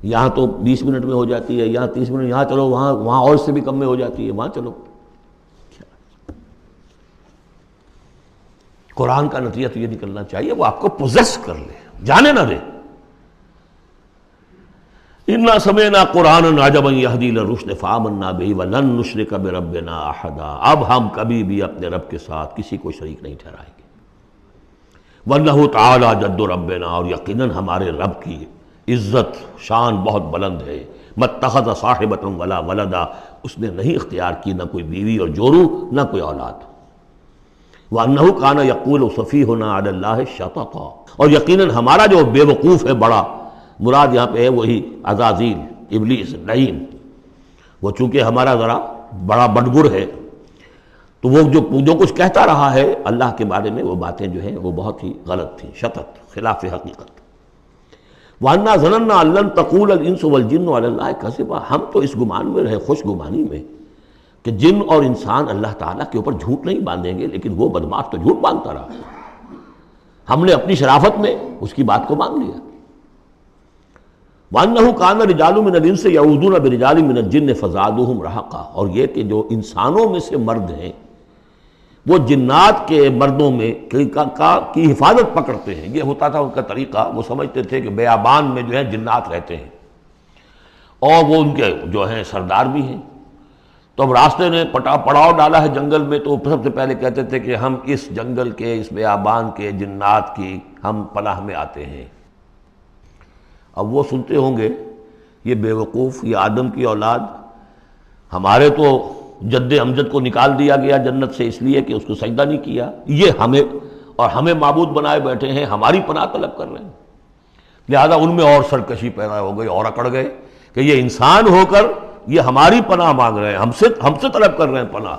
یہاں تو 20 منٹ میں ہو جاتی ہے، یہاں 30 منٹ، یہاں چلو وہاں اور اس سے بھی کم میں ہو جاتی ہے، وہاں چلو. قرآن کا نتیجہ تو یہ نکلنا چاہیے وہ آپ کو پوزیس کر لے، جانے نہ دے. اِنَّا سَمِعْنَا قُرْآنًا عَجَبًا يَهْدِي لِلرُّشْدِ فَآمَنَّا بِهِ وَلَن نُّشْرِكَ بِرَبِّنَا أَحَدًا. اب ہم کبھی بھی اپنے رب کے ساتھ کسی کو شریک نہیں ٹھہرائیں گے. وَإِنَّهُ تَعَالَىٰ جَدُّ رَبِّنَا، اور یقیناً ہمارے رب کی عزت شان بہت بلند ہے. مَتَّخَذَ صَاحِبَةً وَلَا وَلَدًا، اس نے نہیں اختیار کی نہ کوئی بیوی اور جورو نہ کوئی اولاد. وَأَنَّهُ كَانَ يَقُولُ سَفِيهُنَا عَلَى اللَّهِ شَطَطًا، اور یقیناً ہمارا جو بے وقوف ہے بڑا، مراد یہاں پہ ہے وہی عزازیل، ابلیس، لعین. وہ چونکہ ہمارا ذرا بڑا بڑگر ہے تو وہ جو کچھ کہتا رہا ہے اللہ کے بارے میں، وہ باتیں جو ہیں وہ بہت ہی غلط تھیں، شطط، خلاف حقیقت. وَأَنَّا ظَنَنَّا أَن لَّن تَقُولَ الْإِنسُ وَالْجِنُّ عَلَى اللَّهِ كَذِبًا، ہم تو اس گمان میں رہے، خوش گمانی میں، کہ جن اور انسان اللہ تعالیٰ کے اوپر جھوٹ نہیں باندھیں گے، لیکن وہ بدماش تو جھوٹ باندھتا رہا. ہم نے اپنی شرافت میں اس کی بات کو مان لیا. وَأَنَّهُ كَانَ رِجَالٌ مِّنَ الْإِنسِ يَعُوذُونَ بِرِجَالٍ مِّنَ الْجِنِّ فَزَادُوهُمْ رَهَقًا، اور یہ کہ جو انسانوں میں سے مرد ہیں وہ جنات کے مردوں میں کی حفاظت پکڑتے ہیں. یہ ہوتا تھا ان کا طریقہ. وہ سمجھتے تھے کہ بیابان میں جو ہے جنات رہتے ہیں اور وہ ان کے جو ہیں سردار بھی ہیں. تو اب راستے نے پڑاؤ ڈالا ہے جنگل میں، تو سب سے پہلے کہتے تھے کہ ہم اس جنگل کے، اس بیابان کے جنات کی ہم پناہ میں آتے ہیں. اب وہ سنتے ہوں گے یہ بے وقوف، یہ آدم کی اولاد، ہمارے تو جد امجد کو نکال دیا گیا جنت سے اس لیے کہ اس کو سجدہ نہیں کیا، یہ ہمیں معبود بنائے بیٹھے ہیں، ہماری پناہ طلب کر رہے ہیں. لہذا ان میں اور سرکشی پیدا ہو گئی اور اکڑ گئے کہ یہ انسان ہو کر یہ ہماری پناہ مانگ رہے ہیں، ہم سے طلب کر رہے ہیں پناہ.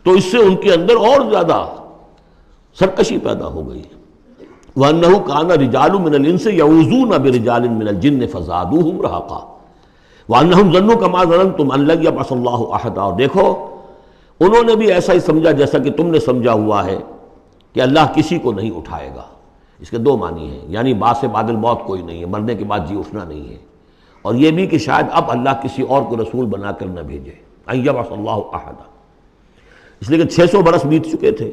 تو اس سے ان کے اندر اور زیادہ سرکشی پیدا ہو گئی. وَأَنَّهُ كَانَ رِجَالٌ مِّنَ الْإِنسِ يَعُوذُونَ بِرِجَالٍ مِّنَ الْجِنِّ فَزَادُوهُمْ رَهَقًا وَأَنَّهُمْ ظَنُّوا كَمَا ظَنَنتُمْ أَن لَّن يَبْعَثَ اللَّهُ أَحَدًا. اور دیکھو انہوں نے بھی ایسا ہی سمجھا جیسا کہ تم نے سمجھا ہوا ہے کہ اللہ کسی کو نہیں اٹھائے گا. اس کے دو معنی ہیں، یعنی بعد سے بعد الموت کوئی نہیں ہے، مرنے کے بعد جی اٹھنا نہیں ہے، اور یہ بھی کہ شاید اب اللہ کسی اور کو رسول بنا کر نہ بھیجے. أن يبعث الله أحدا، اس لیے کہ 600 برس بیت چکے تھے.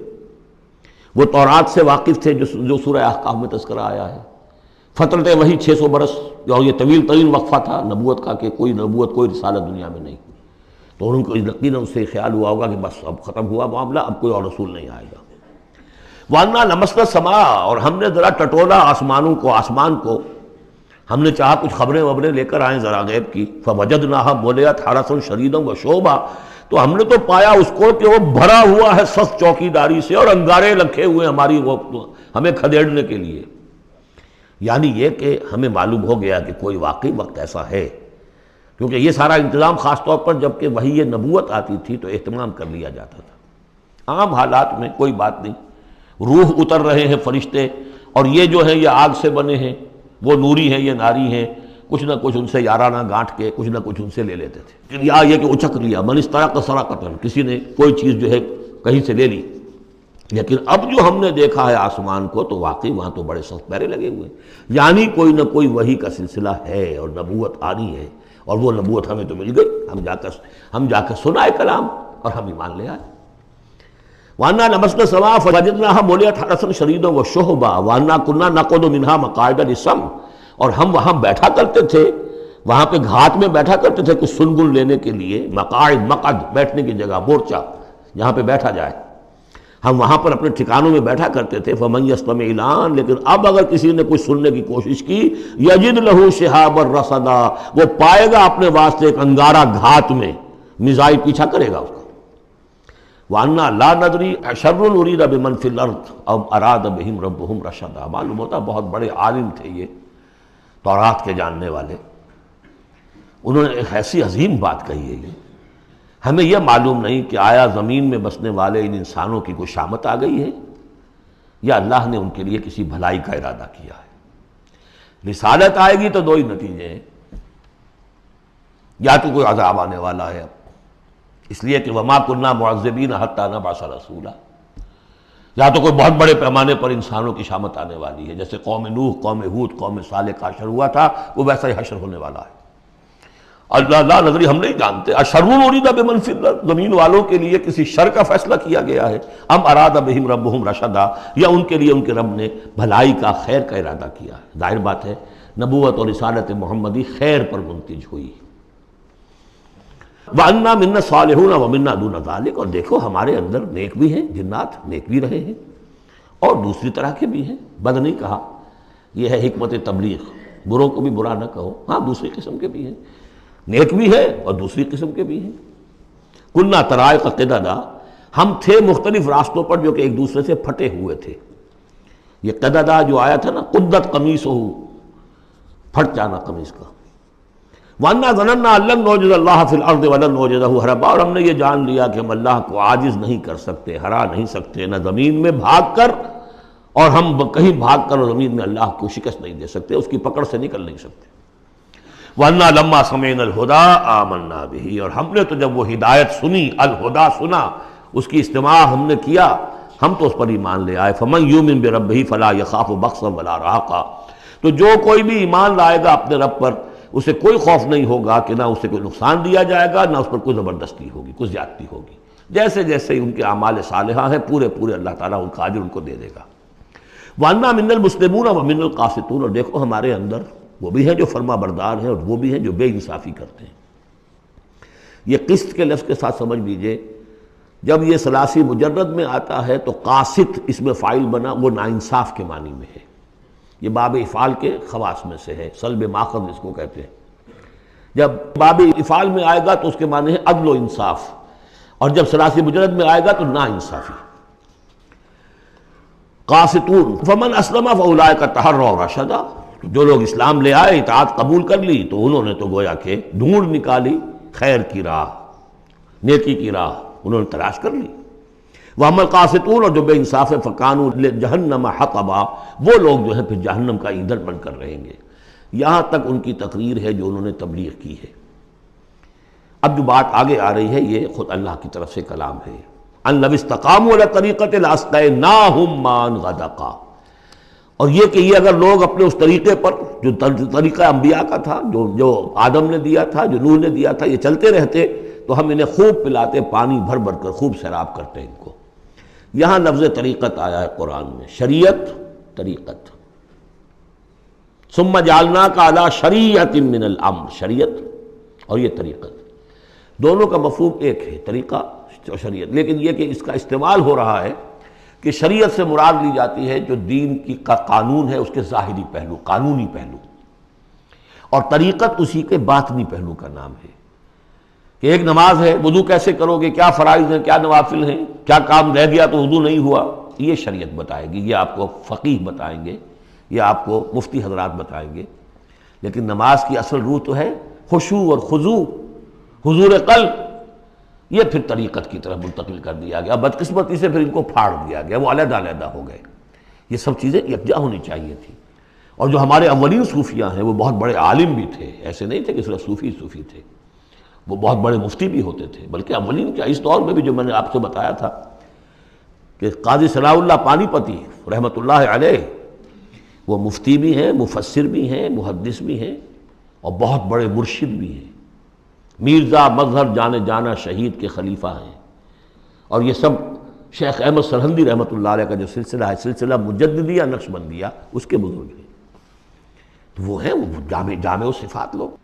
وہ تورات سے واقف تھے جو سورہ احقاف میں تذکرہ آیا ہے. فترت وہی 600 برس، اور یہ طویل ترین وقفہ تھا نبوت کا کہ کوئی نبوت کوئی رسالت دنیا میں نہیں. تو ان کو یقیناً اس سے خیال ہوا ہوگا کہ بس اب ختم ہوا معاملہ، اب کوئی اور رسول نہیں آئے گا. وَأَنَّا لَمَسْنَا السَّمَاءَ، اور ہم نے ذرا ٹٹولا آسمان کو، ہم نے چاہا کچھ خبریں لے کر آئیں ذرا غیب کی. فَوَجَدْنَاهَا مُلِئَتْ حَرَسًا شَدِيدًا وَشُعُبًا، تو ہم نے تو پایا اس کو کہ وہ بھرا ہوا ہے سخت چوکیداری سے، اور انگارے رکھے ہوئے ہمیں کھدیڑنے کے لیے. یعنی یہ کہ ہمیں معلوم ہو گیا کہ کوئی واقعی وقت ایسا ہے، کیونکہ یہ سارا انتظام خاص طور پر جب کہ وہی یہ نبوت آتی تھی تو اہتمام کر لیا جاتا تھا. عام حالات میں کوئی بات نہیں، روح اتر رہے ہیں فرشتے، اور یہ جو ہیں یہ آگ سے بنے ہیں، وہ نوری ہیں یہ ناری ہیں، کچھ نہ کچھ ان سے یارانہ گانٹھ کے کچھ نہ کچھ ان سے لے لیتے تھے. یا یہ کہ اچک لیا، من استرق سرقۃ، کسی نے کوئی چیز جو ہے کہیں سے لے لی. لیکن اب جو ہم نے دیکھا ہے آسمان کو تو واقعی وہاں تو بڑے سخت پہرے لگے ہوئے ہیں، یعنی کوئی نہ کوئی وحی کا سلسلہ ہے اور نبوت آنی ہے. اور وہ نبوت ہمیں تو مل گئی، ہم جا کر سنائے کلام اور ہم ایمان لے آئے. وَأَنَّا لَمَسْنَا السَّمَاءَ فَوَجَدْنَاهَا مُلِئَتْ حَرَسًا شَدِيدًا وَشُهُبًا وَأَنَّا كُنَّا نَقْعُدُ مِنْهَا مَقَاعِدَ لِلسَّمْعِ، اور ہم وہاں بیٹھا کرتے تھے، وہاں پہ گھات میں بیٹھا کرتے تھے کچھ سنگن لینے کے لیے. مقعد بیٹھنے کی جگہ، مورچہ جہاں پہ بیٹھا جائے، ہم وہاں پر اپنے ٹھکانوں میں بیٹھا کرتے تھے. فَمَن يَسْتَمِعِ الْآنَ، لیکن اب اگر کسی نے کچھ سننے کی کوشش کی، يَجِدْ لَهُ شِهَابًا رَصَدًا، وہ پائے گا اپنے واسطے ایک انگارہ گھات میں، میزائل پیچھا کرے گا اس کو. وَأَنَّا لَا نَدْرِي أَشَرٌّ أُرِيدَ بِمَنْ فِي الْأَرْضِ أَمْ أَرَادَ بِهِمْ رَبُّهُمْ رَشَدًا. معلوم ہوتا بہت بڑے عالم تھے یہ تورات کے جاننے والے. انہوں نے ایک ایسی عظیم بات کہی ہے یہ، ہمیں یہ معلوم نہیں کہ آیا زمین میں بسنے والے ان انسانوں کی کوئی شامت آ گئی ہے یا اللہ نے ان کے لیے کسی بھلائی کا ارادہ کیا ہے. رسالت آئے گی تو دو ہی نتیجے ہیں، یا تو کوئی عذاب آنے والا ہے، اس لیے کہ وما كنا معذبین حتی نبعث رسولا، یا تو کوئی بہت بڑے پیمانے پر انسانوں کی شامت آنے والی ہے، جیسے قوم نوح، قوم ہود، قوم صالح کا حشر ہوا تھا، وہ ویسا ہی حشر ہونے والا ہے۔ اللہ لا ندری، ہم نہیں جانتے، اشر ارید بمن فی الارض، زمین والوں کے لیے کسی شر کا فیصلہ کیا گیا ہے، ام اراد بہم ربہم رشدا، یا ان کے لیے ان کے رب نے بھلائی کا، خیر کا ارادہ کیا ہے۔ ظاہر بات ہے نبوت اور رسالت محمدی خیر پر منتج ہوئی۔ وَأَنَّا مِنَّا الصَّالِحُونَ وَمِنَّا دُونَ ذَلِكَ، اور دیکھو ہمارے اندر نیک بھی ہیں، جنات نیک بھی رہے ہیں اور دوسری طرح کے بھی ہیں۔ بد نہیں کہا، یہ ہے حکمت تبلیغ، بروں کو بھی برا نہ کہو، ہاں دوسری قسم کے بھی ہیں، نیک بھی ہے اور دوسری قسم کے بھی ہیں۔ کُنَّا طَرَائِقَ قِدَدًا، ہم تھے مختلف راستوں پر جو کہ ایک دوسرے سے پھٹے ہوئے تھے۔ یہ قددا جو آیا تھا نا، قدت قمیصہ، پھٹ جانا قمیص کا۔ وَأَنَّا ظَنَنَّا أَن لَّن نُعْجِزَ اللَّهَ فِي الْأَرْضِ وَلَن نُعْجِزَهُ هَرَبًا، اور ہم نے یہ جان لیا کہ ہم اللہ کو عاجز نہیں کر سکتے، ہرا نہیں سکتے، نہ زمین میں بھاگ کر، اور ہم کہیں بھاگ کر اور زمین میں اللہ کو شکست نہیں دے سکتے، اس کی پکڑ سے نکل نہیں سکتے۔ وَأَنَّا لَمَّا سَمِعْنَا الْهُدَىٰ آمَنَّا بِهِ، اور ہم نے تو جب وہ ہدایت سنی، الہدا سنا، اس کی استماع ہم نے کیا، ہم تو اس پر ایمان لے آئے۔ فَمَن يُؤْمِن بِرَبِّهِ فَلَا يَخَافُ بَخْسًا وَلَا رَهَقًا، تو جو کوئی بھی ایمان لائے گا اپنے رب پر، اسے کوئی خوف نہیں ہوگا کہ نہ اسے کوئی نقصان دیا جائے گا، نہ اس پر کوئی زبردستی ہوگی، کوئی زیادتی ہوگی۔ جیسے جیسے ان کے اعمال صالحہ ہیں، پورے پورے اللہ تعالیٰ ان کا اجر ان کو دے دے گا۔ وَأَنَّا مِنَّا الْمُسْلِمُونَ وَمِنَّا الْقَاسِطُونَ، اور دیکھو ہمارے اندر وہ بھی ہیں جو فرما بردار ہیں اور وہ بھی ہیں جو بے انصافی کرتے ہیں۔ یہ قسط کے لفظ کے ساتھ سمجھ لیجئے، جب یہ ثلاثی مجرد میں آتا ہے تو قاسط اس میں فاعل بنا، وہ ناانصاف کے معنی میں ہے، یہ باب افعال کے خواص میں سے ہے، سلب ماخذ اس کو کہتے ہیں۔ جب باب افعال میں آئے گا تو اس کے معنی ہے عدل و انصاف، اور جب ثلاثی مجرد میں آئے گا تو ناانصافی۔ قاسطون فمن اسلم فاولئک تحروا رشدا، جو لوگ اسلام لے آئے، اطاعت قبول کر لی، تو انہوں نے تو گویا کہ ڈھونڈ نکالی خیر کی راہ، نیکی کی راہ انہوں نے تلاش کر لی۔ وَأَمَّا الْقَاسِطُونَ، اور جو بے انصاف فَكَانُوا لِجَهَنَّمَ حَطَبًا، وہ لوگ جو ہے پھر جہنم کا ایندھن بن کر رہیں گے۔ یہاں تک ان کی تقریر ہے جو انہوں نے تبلیغ کی ہے۔ اب جو بات آگے آ رہی ہے یہ خود اللہ کی طرف سے کلام ہے۔ أَن لَوِ اسْتَقَامُوا عَلَى الطَّرِيقَةِ لَأَسْقَيْنَاهُم مَّاءً غَدَقًا، اور یہ کہ یہ اگر لوگ اپنے اس طریقے پر جو طریقہ انبیاء کا تھا، جو آدم نے دیا تھا، جو نوح نے دیا تھا، یہ چلتے رہتے تو ہم انہیں خوب پلاتے، پانی بھر بھر کر خوب سیراب کرتے ان کو۔ یہاں لفظ طریقت آیا ہے قرآن میں، شریعت، طریقت۔ ثم جعلناک علی شریعۃ من الامر، شریعت اور یہ طریقت، دونوں کا مفہوم ایک ہے، طریقہ اور شریعت، لیکن یہ کہ اس کا استعمال ہو رہا ہے کہ شریعت سے مراد لی جاتی ہے جو دین کا قانون ہے، اس کے ظاہری پہلو، قانونی پہلو، اور طریقت اسی کے باطنی پہلو کا نام ہے کہ ایک نماز ہے، وضو کیسے کرو گے، کیا فرائض ہیں، کیا نوافل ہیں، کیا کام رہ گیا تو وضو نہیں ہوا، یہ شریعت بتائے گی، یہ آپ کو فقیہ بتائیں گے، یہ آپ کو مفتی حضرات بتائیں گے۔ لیکن نماز کی اصل روح تو ہے خشوع اور خضوع، حضور قلب، یہ پھر طریقت کی طرف منتقل کر دیا گیا، بدقسمتی سے پھر ان کو پھاڑ دیا گیا، وہ علیحدہ علیحدہ ہو گئے۔ یہ سب چیزیں یکجا ہونی چاہیے تھی۔ اور جو ہمارے اولین صوفیاء ہیں وہ بہت بڑے عالم بھی تھے، ایسے نہیں تھے کہ صرف صوفی تھے، وہ بہت بڑے مفتی بھی ہوتے تھے، بلکہ اولین کیا، اس دور میں بھی جو میں نے آپ سے بتایا تھا کہ قاضی صلاح اللہ پانی پتی رحمۃ اللہ علیہ، وہ مفتی بھی ہیں، مفسر بھی ہیں، محدث بھی ہیں، اور بہت بڑے مرشد بھی ہیں، میرزا مظہر جانے جانا شہید کے خلیفہ ہیں، اور یہ سب شیخ احمد سرہندی رحمۃ اللہ علیہ کا جو سلسلہ ہے، سلسلہ مجددیہ نقشبندیہ، اس کے بزرگ ہیں، تو وہ ہیں وہ جامع و صفات لوگ۔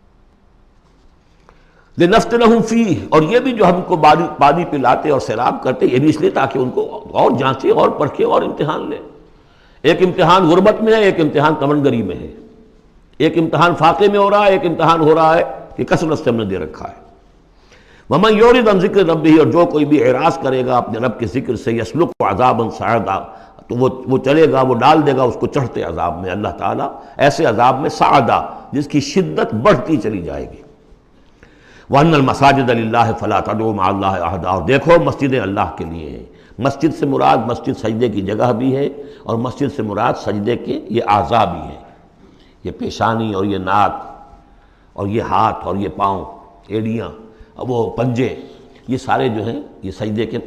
لِنَفْتِنَهُمْ فِيهِ، اور یہ بھی جو ہم کو پانی پلاتے اور سیراب کرتے، یہ بھی اس لیے تاکہ ان کو اور جانچے اور پرکھے اور امتحان لے۔ ایک امتحان غربت میں ہے، ایک امتحان تمنگری میں ہے، ایک امتحان فاقے میں ہو رہا ہے، ایک امتحان ہو رہا ہے کہ کثرت سے ہم نے دے رکھا ہے۔ وَمَن يُعْرِضْ عَن ذِكْرِ رَبِّهِ، اور جو کوئی بھی اعراض کرے گا اپنے رب کے ذکر سے، يَسْلُكْهُ عَذَابًا صَعَدًا، تو وہ چلے گا، وہ ڈال دے گا اس کو چڑھتے عذاب میں، اللہ تعالیٰ ایسے عذاب میں صعدا، جس کی شدت بڑھتی چلی جائے گی۔ وَأَنَّ الْمَسَاجِدَ لِلَّهِ فَلَا تَدْعُوا مَعَ اللَّهِ أَحَدًا، اور دیکھو مسجدیں اللہ کے لیے ہیں۔ مسجد سے مراد مسجد سجدے کی جگہ بھی ہے، اور مسجد سے مراد سجدے کے یہ اعضاء بھی ہیں، یہ پیشانی اور یہ ناک اور یہ ہاتھ اور یہ پاؤں، ایڑیاں، وہ پنجے، یہ سارے جو ہیں یہ سجدے کے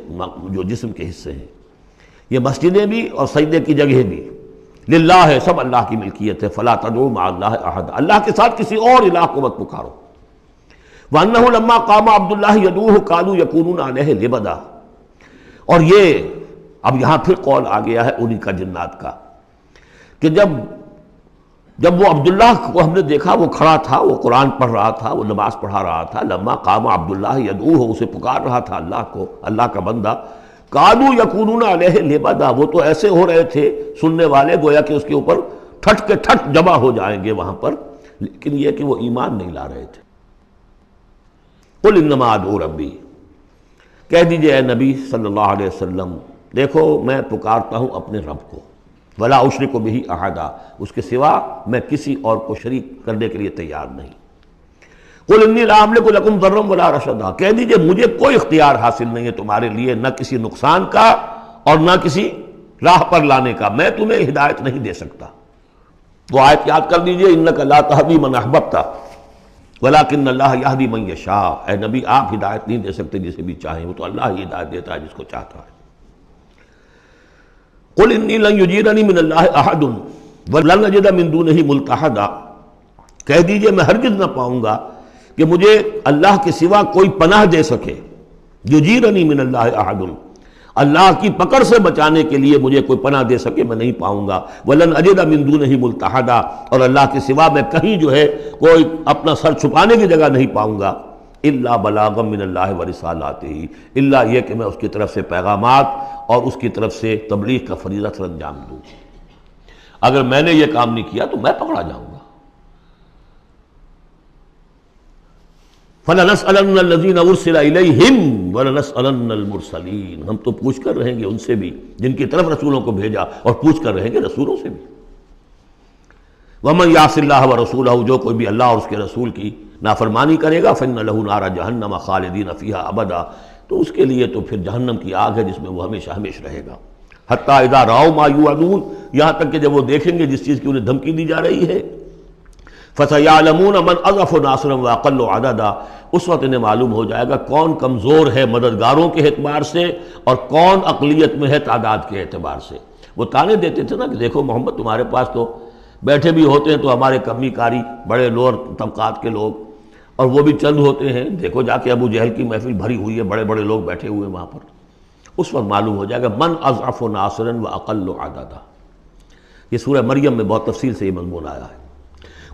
جو جسم کے حصے ہیں۔ یہ مسجدیں بھی اور سجدے کی جگہ بھی للہ ہے، سب اللہ کی ملکیت ہے۔ فلا تدعوا مع اللہ احد، اللہ کے ساتھ کسی اور الہ کو مت پکارو۔ وَأَنَّهُ لَمَّا قَامَ عَبْدُ اللَّهِ يَدْعُوهُ كَانُوا يَكُونُونَ عَلَيْهِ لِبَدًا، اور یہ اب یہاں پھر قول آ گیا ہے انہی کا جنات کا کہ جب وہ عبداللہ کو ہم نے دیکھا وہ کھڑا تھا، وہ قرآن پڑھ رہا تھا، وہ نماز پڑھا رہا تھا، لما قام عبداللہ یدعوہ، اسے پکار رہا تھا اللہ کو، اللہ کا بندہ، کانوا یکونون علیہ لبدا، وہ تو ایسے ہو رہے تھے سننے والے گویا کہ اس کے اوپر ٹھٹ کے ٹھٹ جمع ہو جائیں گے وہاں پر، لیکن یہ کہ وہ ایمان نہیں لا رہے تھے۔ قل انما ادعو ربی، کہہ دیجئے اے نبی صلی اللہ علیہ وسلم، دیکھو میں پکارتا ہوں اپنے رب کو، ولا اشرک بہ احدا، اس کے سوا میں کسی اور کو شریک کرنے کے لیے تیار نہیں۔ قل انی لا املک لکم ضرا ولا رشدا، کہہ دیجئے مجھے کوئی اختیار حاصل نہیں ہے تمہارے لیے، نہ کسی نقصان کا اور نہ کسی راہ پر لانے کا، میں تمہیں ہدایت نہیں دے سکتا۔ وہ آیت یاد کر دیجئے، انک لا تہدی من احببت ولکن اللہ یہدی من یشاء، اے نبی آپ ہدایت نہیں دے سکتے جسے بھی چاہیں، وہ تو اللہ ہی ہدایت دیتا ہے جس کو چاہتا ہے۔ قل انی لن یجیرنی من اللہ احد ولن اجد من دونہ ملتحدا، کہہ دیجئے میں ہرگز نہ پاؤں گا کہ مجھے اللہ کے سوا کوئی پناہ دے سکے، یجیرنی من اللہ احد، اللہ کی پکڑ سے بچانے کے لیے مجھے کوئی پناہ دے سکے میں نہیں پاؤں گا، ولن اجد من دونہ ملتحدا، اور اللہ کے سوا میں کہیں جو ہے کوئی اپنا سر چھپانے کی جگہ نہیں پاؤں گا، الا بلاغا من اللہ ورسالاتہ، الا یہ کہ میں اس کی طرف سے پیغامات اور اس کی طرف سے تبلیغ کا فریضہ سر انجام دوں۔ اگر میں نے یہ کام نہیں کیا تو میں پکڑا جاؤں گا۔ فَلَنَسْأَلَنَّ الَّذِينَ أُرْسِلَ إِلَيْهِمْ وَلَنَسْأَلَنَّ الْمُرْسَلِينَ، ہم تو پوچھ کر رہیں گے ان سے بھی جن کی طرف رسولوں کو بھیجا، اور پوچھ کر رہیں گے رسولوں سے بھی۔ وَمَنْ يَعْصِ اللَّهَ وَرَسُولَهُ، جو کوئی بھی اللہ اور اس کے رسول کی نافرمانی کرے گا، فَإِنَّ لَهُ نَارَ جَهَنَّمَ خَالِدِينَ فِيهَا أَبَدًا، تو اس کے لیے تو پھر جہنم کی آگ ہے جس میں وہ ہمیشہ ہمیشہ رہے گا۔ حتیٰ اذا رأوا ما یوعدون، یہاں تک کہ جب وہ دیکھیں گے جس چیز کی انہیں دھمکی دی جا رہی ہے، فَسَيَعْلَمُونَ مَنْ أَضْعَفُ نَاصِرًا وَأَقَلُّ عَدَدًا، اس وقت انہیں معلوم ہو جائے گا کون کمزور ہے مددگاروں کے اعتبار سے اور کون اقلیت میں ہے تعداد کے اعتبار سے۔ وہ تانے دیتے تھے نا کہ دیکھو محمد تمہارے پاس تو بیٹھے بھی ہوتے ہیں تو ہمارے کمی کاری بڑے لوور طبقات کے لوگ، اور وہ بھی چند ہوتے ہیں، دیکھو جا کے ابو جہل کی محفل بھری ہوئی ہے، بڑے بڑے لوگ بیٹھے ہوئے ہیں وہاں پر۔ اس وقت معلوم ہو جائے گا من اضعف ناصرا واقل عددا۔ یہ سورہ مریم میں بہت تفصیل سے یہ مضمون آیا ہے۔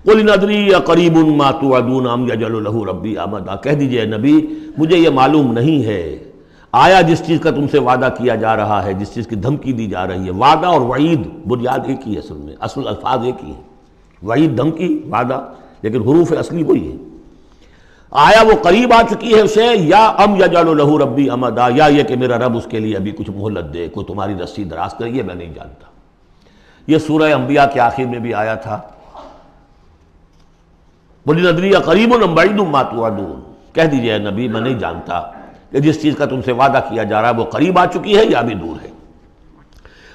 قل ان ادری اقریب ما توعدون ام یجعل له ربی امدا، کہہ دیجئے نبی مجھے یہ معلوم نہیں ہے آیا جس چیز کا تم سے وعدہ کیا جا رہا ہے، جس چیز کی دھمکی دی جا رہی ہے، وعدہ اور وعید بنیاد ایک ہی ہے، اصل میں اصل الفاظ ایک ہی ہیں، وعید دھمکی، وعدہ، لیکن حروف اصلی وہی ہے۔ آیا وہ قریب آ چکی ہے اسے، یا ام یجعل له ربی امدا، یا یہ کہ میرا رب اس کے لیے ابھی کچھ مہلت دے، کوئی تمہاری رسی دراز کرے، یہ میں نہیں جانتا۔ یہ سورہ انبیاء کے آخر میں بھی آیا تھا، قل ان ادری اقریب ام بعید ما توعدون، کہہ دیجئے اے نبی میں نہیں جانتا کہ جس چیز کا تم سے وعدہ کیا جا رہا ہے وہ قریب آ چکی ہے یا بھی دور ہے۔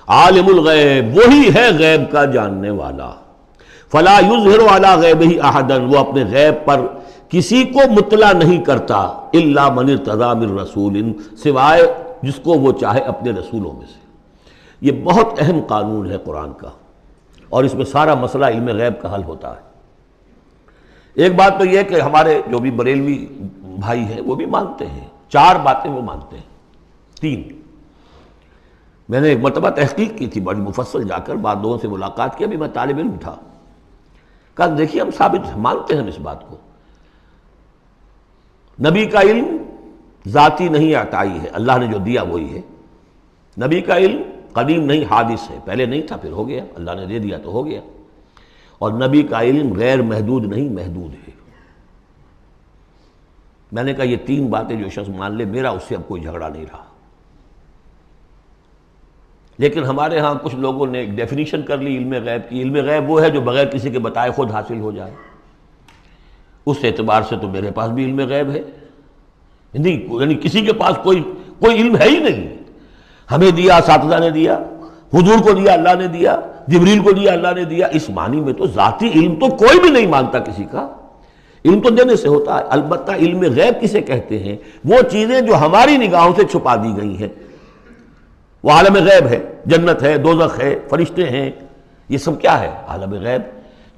عالم الغیب، وہی ہے غیب کا جاننے والا، فلا یظہر علی غیبہ احدا، وہ اپنے غیب پر کسی کو مطلع نہیں کرتا، الا من ارتضی من رسول، سوائے جس کو وہ چاہے اپنے رسولوں میں سے۔ یہ بہت اہم قانون ہے قرآن کا، اور اس میں سارا مسئلہ علم غیب کا حل ہوتا ہے۔ ایک بات تو یہ کہ ہمارے جو بھی بریلوی بھائی ہیں وہ بھی مانتے ہیں، 4 باتیں وہ مانتے ہیں، 3۔ میں نے ایک مرتبہ تحقیق کی تھی بڑی مفصل، جا کر بعد لوگوں سے ملاقات کی، ابھی میں طالب علم تھا، کہا دیکھیے ہم ثابت مانتے ہیں اس بات کو، نبی کا علم ذاتی نہیں عطائی ہے، اللہ نے جو دیا وہی ہے۔ نبی کا علم قدیم نہیں، حادث ہے، پہلے نہیں تھا پھر ہو گیا، اللہ نے دے دیا تو ہو گیا۔ اور نبی کا علم غیر محدود نہیں، محدود ہے۔ میں نے کہا یہ 3 باتیں جو شخص مان لے، میرا اس سے اب کوئی جھگڑا نہیں رہا۔ لیکن ہمارے ہاں کچھ لوگوں نے ایک ڈیفینیشن کر لی علم غیب کی، علم غیب وہ ہے جو بغیر کسی کے بتائے خود حاصل ہو جائے۔ اس اعتبار سے تو میرے پاس بھی علم غیب ہے، نہیں یعنی کسی کے پاس کوئی علم ہے ہی نہیں، ہمیں دیا اساتذہ نے دیا، حضور کو دیا اللہ نے دیا، جبریل کو دیا اللہ نے دیا، اس معنی میں تو ذاتی علم تو کوئی بھی نہیں مانتا کسی کا، علم تو دینے سے ہوتا ہے۔ البتہ علم غیب کسے کہتے ہیں؟ وہ چیزیں جو ہماری نگاہوں سے چھپا دی گئی ہیں، وہ عالم غیب ہے، جنت ہے، دوزخ ہے، فرشتے ہیں، یہ سب کیا ہے؟ عالم غیب۔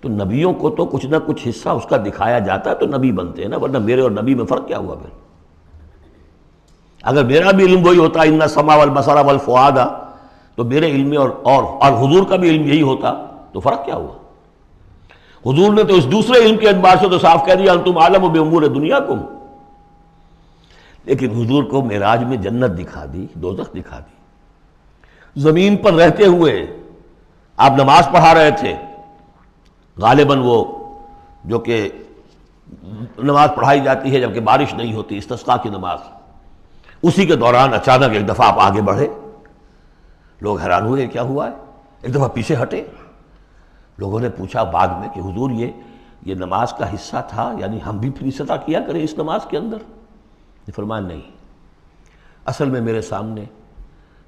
تو نبیوں کو تو کچھ نہ کچھ حصہ اس کا دکھایا جاتا ہے تو نبی بنتے ہیں نا، ورنہ میرے اور نبی میں فرق کیا ہوا پھر؟ اگر میرا بھی علم وہی ہوتا ان السمع والبصر والفؤاد، تو میرے علم میں اور حضور کا بھی علم یہی ہوتا تو فرق کیا ہوا؟ حضور نے تو اس دوسرے علم کے اعتبار سے تو صاف کہہ دیا انتم عالم بامور دنیاکم، لیکن حضور کو معراج میں جنت دکھا دی، دوزخ دکھا دی۔ زمین پر رہتے ہوئے آپ نماز پڑھا رہے تھے، غالباً وہ جو کہ نماز پڑھائی جاتی ہے جبکہ بارش نہیں ہوتی، استسقاء کی نماز، اسی کے دوران اچانک ایک دفعہ آپ آگے بڑھے، لوگ حیران ہوئے کیا ہوا ہے، ایک دفعہ پیچھے ہٹے۔ لوگوں نے پوچھا بعد میں کہ حضور یہ نماز کا حصہ تھا، یعنی ہم بھی پھر اسی طرح کیا کریں اس نماز کے اندر؟ نے فرمایا نہیں، اصل میں میرے سامنے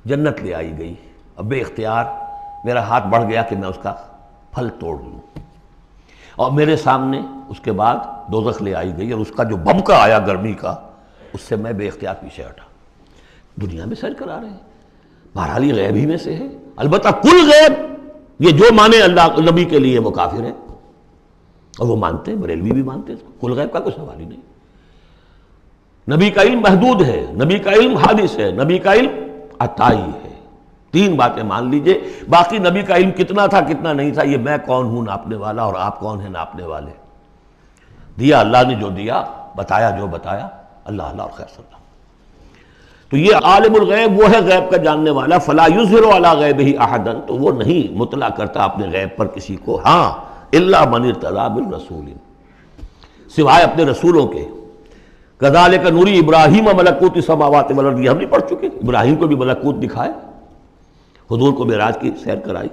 جنت لے آئی گئی، اب بے اختیار میرا ہاتھ بڑھ گیا کہ میں اس کا پھل توڑ لوں، اور میرے سامنے اس کے بعد دوزخ لے آئی گئی اور اس کا جو بمکا آیا گرمی کا، اس سے میں بے اختیار پیچھے ہٹا۔ دنیا میں سیر کرا رہے ہیں، بہرحال یہ غیب ہی میں سے ہے، البتہ کل غیب یہ جو مانے اللہ نبی کے لیے وہ کافر ہے، اور وہ مانتے ہیں، بریلوی بھی مانتے ہیں، کل غیب کا کوئی سوال ہی نہیں۔ نبی کا علم محدود ہے، نبی کا علم حادث ہے، نبی کا علم عطائی ہے، تین باتیں مان لیجئے۔ باقی نبی کا علم کتنا تھا کتنا نہیں تھا یہ میں کون ہوں ناپنے والا اور آپ کون ہیں ناپنے والے؟ دیا اللہ نے جو دیا، بتایا جو بتایا، اللہ اللہ اور خیر صلی اللہ۔ تو یہ عالم الغیب وہ ہے غیب کا جاننے والا، فلا یظہر علی غیبہ احدا، تو وہ نہیں مطلع کرتا اپنے غیب پر کسی کو، ہاں الا من ارتضی من رسول، سوائے اپنے رسولوں کے۔ کذالک نوری ابراہیم ملکوت السماوات والارض، یہ ہم نہیں پڑھ چکے؟ ابراہیم کو بھی ملکوت دکھائے، حضور کو معراج کی سیر کرائی۔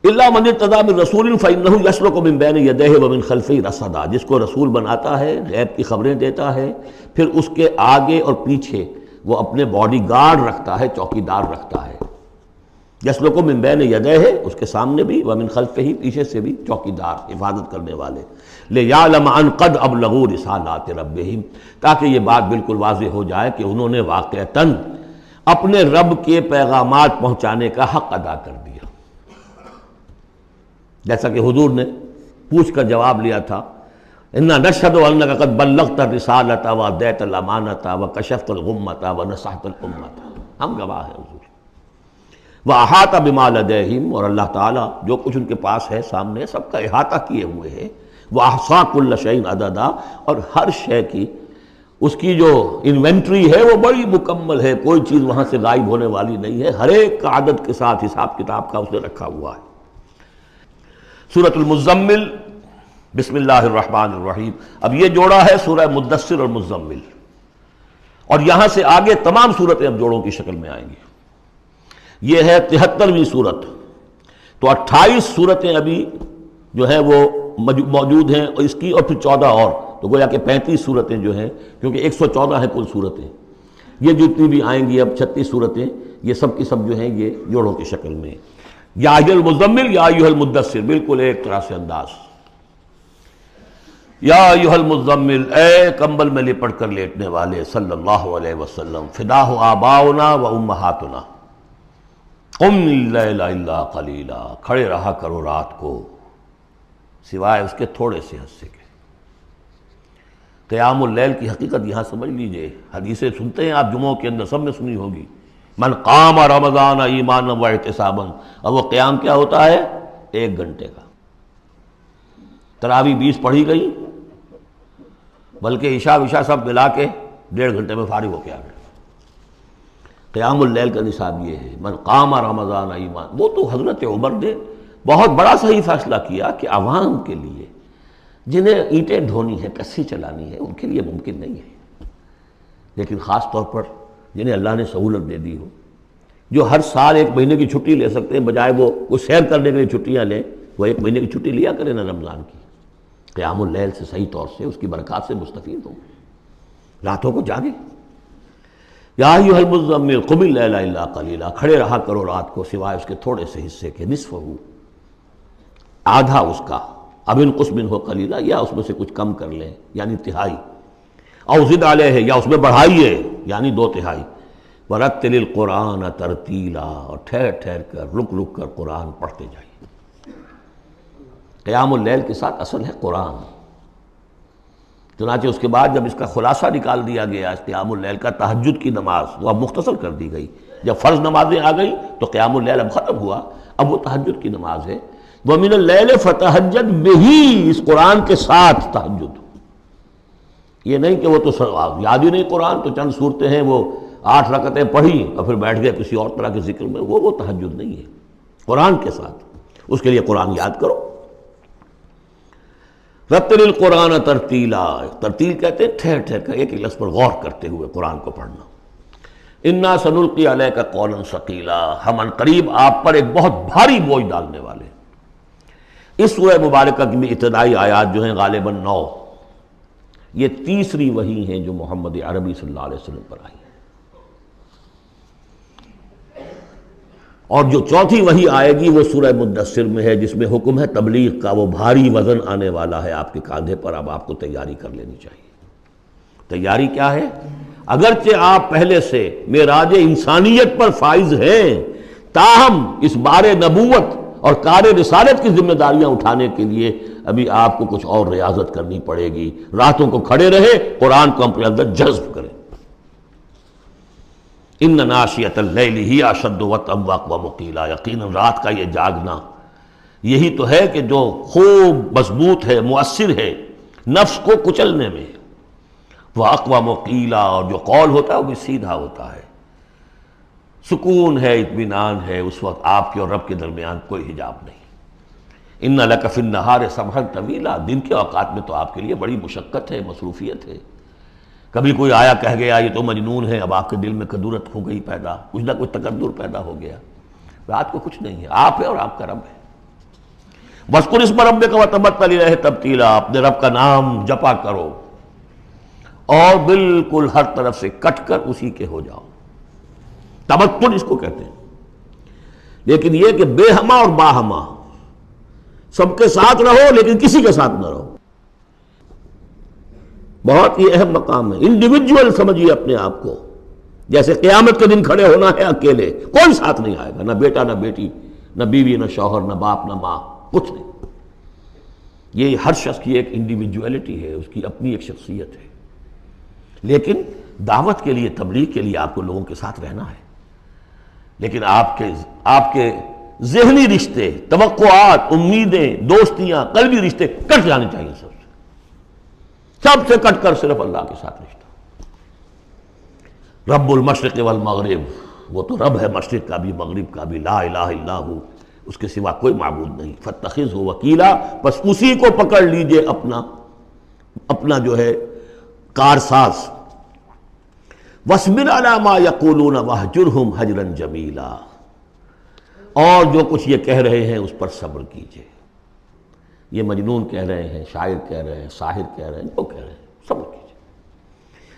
الا من ارتضی من رسول فانہ یسلک من بین یدیہ ومن خلفہ رصدا، جس کو رسول بناتا ہے، غیب کی خبریں دیتا ہے، پھر اس کے آگے اور پیچھے وہ اپنے باڈی گارڈ رکھتا ہے، چوکیدار رکھتا ہے۔ یسلک من بین یدیہ، اس کے سامنے بھی، ومن خلفہ، پیچھے سے بھی چوکیدار، حفاظت کرنے والے۔ لیعلم ان قد ابلغوا رسالات ربہم، تاکہ یہ بات بالکل واضح ہو جائے کہ انہوں نے واقعتاً اپنے رب کے پیغامات پہنچانے کا حق ادا کر دیا، جیسا کہ حضور نے پوچھ کر جواب لیا تھا، انا نشہد انک قد بلغت الرسالۃ وادیت الامانۃ وکشفت الغمۃ ونصحت الامۃ، ہم گواہ ہیں حضور۔ واحاط بما لدیہم، اور اللہ تعالیٰ جو کچھ ان کے پاس ہے سامنے سب کا احاطہ کیے ہوئے ہے۔ واحصا کل شیء عددا، اور ہر شے کی اس کی جو انوینٹری ہے وہ بڑی مکمل ہے، کوئی چیز وہاں سے غائب ہونے والی نہیں ہے، ہر ایک کا عدد کے ساتھ حساب کتاب کا اس نے رکھا ہوا ہے۔ سورۃ المزمل، بسم اللہ الرحمن الرحیم۔ اب یہ جوڑا ہے سورہ مدثر اور مزمل، اور یہاں سے آگے تمام صورتیں اب جوڑوں کی شکل میں آئیں گی۔ یہ ہے 73ویں صورت، تو 28 صورتیں ابھی جو ہیں وہ موجود ہیں، اور اس کی اور پھر 14 اور، تو گویا کہ 35 صورتیں جو ہیں، کیونکہ 114 ہیں کل صورتیں، یہ جتنی بھی آئیں گی اب 36 صورتیں، یہ سب کی سب جو ہیں یہ جوڑوں کی شکل میں۔ یا ایھا المزمل یا ایھا المدثر، بالکل ایک طرح سے انداز۔ یا ایھا المزمل، اے کمبل میں لپٹ کر لیٹنے والے، صلی اللہ علیہ وسلم، فداہ آباؤنا و امہاتنا، قم اللیل الا قلیلا، کھڑے رہا کرو رات کو سوائے اس کے تھوڑے سے حصے کے۔ قیام اللیل کی حقیقت یہاں سمجھ لیجئے، حدیثیں سنتے ہیں آپ جمعوں کے اندر، سب نے سنی ہوگی، من قام رمضان ایمانا و احتسابا، اور وہ قیام کیا ہوتا ہے؟ 1 گھنٹے کا۔ تراویح 20 پڑھی گئی، بلکہ عشاء وشاء سب ملا کے 1.5 گھنٹے میں فارغ ہو کے آ گئے۔ قیام اللیل کا نصاب یہ ہے، من قام رمضان ایمان، وہ تو حضرت عمر نے بہت بڑا صحیح فیصلہ کیا کہ عوام کے لیے جنہیں اینٹیں ڈھونی ہے، کسی چلانی ہے، ان کے لیے ممکن نہیں ہے، لیکن خاص طور پر جنہیں اللہ نے سہولت دے دی ہو، جو ہر سال 1 مہینے کی چھٹی لے سکتے ہیں، بجائے وہ کوئی سیر کرنے کے لیے چھٹیاں لیں، وہ 1 مہینے کی چھٹی لیا کریں نا رمضان کی، قیام اللیل سے صحیح طور سے اس کی برکات سے مستفید ہوں، راتوں کو جاگیں۔ یا ایھا المزمل قم اللیل الا قلیلا، کھڑے رہا کرو رات کو سوائے اس کے تھوڑے سے حصے کے، نصفہ، آدھا اس کا، اب انقص منہ قلیلا، یا اس میں سے کچھ کم کر لیں یعنی تہائی، او زد علیہ، یا اس میں بڑھائیے یعنی 2 تہائی، ورتل القرآن ترتیلا، اور ٹھہر ٹھہر کر رک رک کر قرآن پڑھتے جائیے۔ قیام اللیل کے ساتھ اصل ہے قرآن۔ چنانچہ اس کے بعد جب اس کا خلاصہ نکال دیا گیا اس قیام اللیل کا، تہجد کی نماز وہ اب مختصر کر دی گئی۔ جب فرض نمازیں آ گئی تو قیام اللیل اب ختم ہوا، اب وہ تہجد کی نماز ہے۔ وَمِنَ اللَّيْلِ فَتَہجد بِهِ، اس قرآن کے ساتھ تہجد۔ یہ نہیں کہ وہ تو یاد ہی نہیں قرآن، تو چند صورتیں ہیں وہ 8 رکعتیں پڑھی اور پھر بیٹھ گئے کسی اور طرح کے ذکر میں، وہ تہجد نہیں ہے۔ قرآن کے ساتھ، اس کے لیے قرآن یاد کرو۔ رتل القرآن ترتیلا، ترتیل کہتے ہیں ٹھہر ٹھہر کر ایک لفظ پر غور کرتے ہوئے قرآن کو پڑھنا۔ انا سنلقی علیک قولا ثقیلا، ہم عنقریب آپ پر ایک بہت بھاری بوجھ ڈالنے والے ہیں۔ اس سورہ مبارکہ کی بھی ابتدائی آیات جو ہیں غالباً 9، یہ تیسری وحی ہیں جو محمد عربی صلی اللہ علیہ وسلم پر آئی ہیں، اور جو چوتھی وحی آئے گی وہ سورہ مدثر میں ہے، جس میں حکم ہے تبلیغ کا۔ وہ بھاری وزن آنے والا ہے آپ کے کاندھے پر، اب آپ کو تیاری کر لینی چاہیے۔ تیاری کیا ہے؟ اگرچہ آپ پہلے سے معراج انسانیت پر فائز ہیں، تاہم اس بار نبوت اور کار رسالت کی ذمہ داریاں اٹھانے کے لیے ابھی آپ کو کچھ اور ریاضت کرنی پڑے گی۔ راتوں کو کھڑے رہے، قرآن کو اپنے اندر جذب کریں۔ ان ناشیۃ اللیل ہی اشد وطئا واقوم قیلا، یقیناً رات کا یہ جاگنا یہی تو ہے کہ جو خوب مضبوط ہے، مؤثر ہے نفس کو کچلنے میں۔ واقوم قیلا، اور جو قول ہوتا ہے وہ بھی سیدھا ہوتا ہے، سکون ہے، اطمینان ہے، اس وقت آپ کے اور رب کے درمیان کوئی حجاب نہیں۔ ان لک فی النہار سبحا طویلا، دن کے اوقات میں تو آپ کے لیے بڑی مشقت ہے، مصروفیت ہے۔ کبھی کوئی آیا کہہ گیا یہ تو مجنون ہے، اب آپ کے دل میں کدورت ہو گئی پیدا، کچھ نہ کچھ تکدر پیدا ہو گیا۔ رات کو کچھ نہیں ہے، آپ ہے اور آپ کا رب ہے۔ وَاذْكُرِ اسْمَ رَبِّكَ وَتَبَتَّلْ إِلَيْهِ تَبْتِيلًا، اپنے رب کا نام جپا کرو اور بالکل ہر طرف سے کٹ کر اسی کے ہو جاؤ۔ تبتل اس کو کہتے ہیں۔ لیکن یہ کہ بے ہما اور باہما، سب کے ساتھ رہو لیکن کسی کے ساتھ نہ رہو، بہت ہی اہم مقام ہے۔ انڈیویجول سمجھیے اپنے آپ کو، جیسے قیامت کے دن کھڑے ہونا ہے اکیلے، کوئی ساتھ نہیں آئے گا، نہ بیٹا نہ بیٹی، نہ بیوی نہ شوہر، نہ باپ نہ ماں، کچھ نہیں۔ یہ ہر شخص کی ایک انڈیویجویلٹی ہے، اس کی اپنی ایک شخصیت ہے۔ لیکن دعوت کے لیے، تبلیغ کے لیے آپ کو لوگوں کے ساتھ رہنا ہے، لیکن آپ کے ذہنی رشتے، توقعات، امیدیں، دوستیاں، قلبی رشتے کٹ جانے چاہیے، سب سے کٹ کر صرف اللہ کے ساتھ رشتہ۔ رب المشرق والمغرب، وہ تو رب ہے مشرق کا بھی مغرب کا بھی، لا الہ الا ہو، اس کے سوا کوئی معبود نہیں۔ فاتخذہ وکیلا، بس اسی کو پکڑ لیجئے اپنا جو ہے کارساز۔ وَاصْبِرْ عَلَىٰ مَا يَقُولُونَ وَاهْجُرْهُمْ هَجْرًا جَمِيلًا، اور جو کچھ یہ کہہ رہے ہیں اس پر صبر کیجئے۔ یہ مجنون کہہ رہے ہیں، شاعر کہہ رہے ہیں، ساحر کہہ رہے ہیں، جو کہہ رہے ہیں صبر کیجئے۔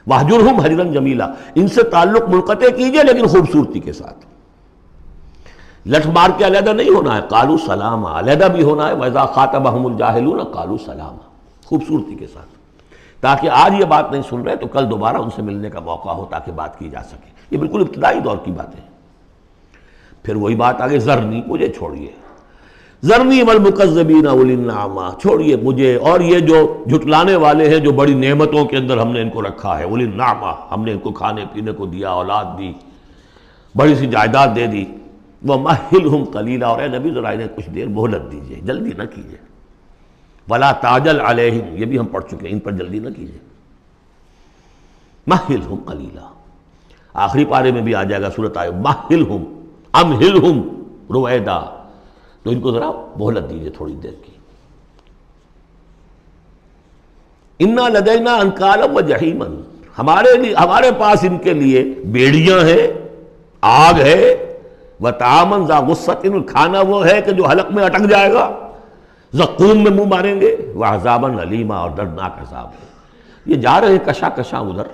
وَاهْجُرْهُمْ هَجْرًا جَمِيلًا، ان سے تعلق منقطع کیجئے لیکن خوبصورتی کے ساتھ، لٹ مار کے علیحدہ نہیں ہونا ہے، قالوا سلاما، علیحدہ بھی ہونا ہے، وَإِذَا خَاطَبَهُمُ الْجَاهِلُونَ قَالُوا سَلَامًا، خوبصورتی کے ساتھ، تاکہ آج یہ بات نہیں سن رہے تو کل دوبارہ ان سے ملنے کا موقع ہو، تاکہ بات کی جا سکے۔ یہ بالکل ابتدائی دور کی باتیں ہیں۔ پھر وہی بات آگے، ذرنی، مجھے چھوڑیے، ذرنی والمکذبین اولی النعمہ، چھوڑیے مجھے اور یہ جو جھٹلانے والے ہیں، جو بڑی نعمتوں کے اندر ہم نے ان کو رکھا ہے، اولی النعمہ، ہم نے ان کو کھانے پینے کو دیا، اولاد دی، بڑی سی جائیداد دے دی۔ وَمَهِّلْهُمْ قَلِيلًا، اور اے نبی ذرا انہیں کچھ دیر مہلت دیجیے، جلدی نہ کیجیے۔ وَلَا تَعْجَلْ عَلَيْهِمْ، یہ بھی ہم پڑھ چکے ہیں، ان پر جلدی نہ کیجیے۔ مَهِّلْهُمْ قَلِيلًا، آخری پارے میں بھی آ جائے گا سورۃ آئے، مَهِّلْهُمْ أَمْهِلْهُمْ رُوَیدًا، تو ان کو ذرا مہلت دیجیے تھوڑی دیر کی۔ اِنَّا لَدَيْنَا أَنْكَالًا وَجَحِيمًا، ہمارے پاس ان کے لیے بیڑیاں ہیں، آگ ہے، وَطَعَامًا ذَا غُصَّةٍ، کھانا وہ ہے کہ جو حلق میں اٹک جائے گا، زقوم میں منہ ماریں گے، وَعَذَابًا أَلِيمًا، اور دردناک عذاب ہے۔ یہ جا رہے ہیں کشا کشا ادھر،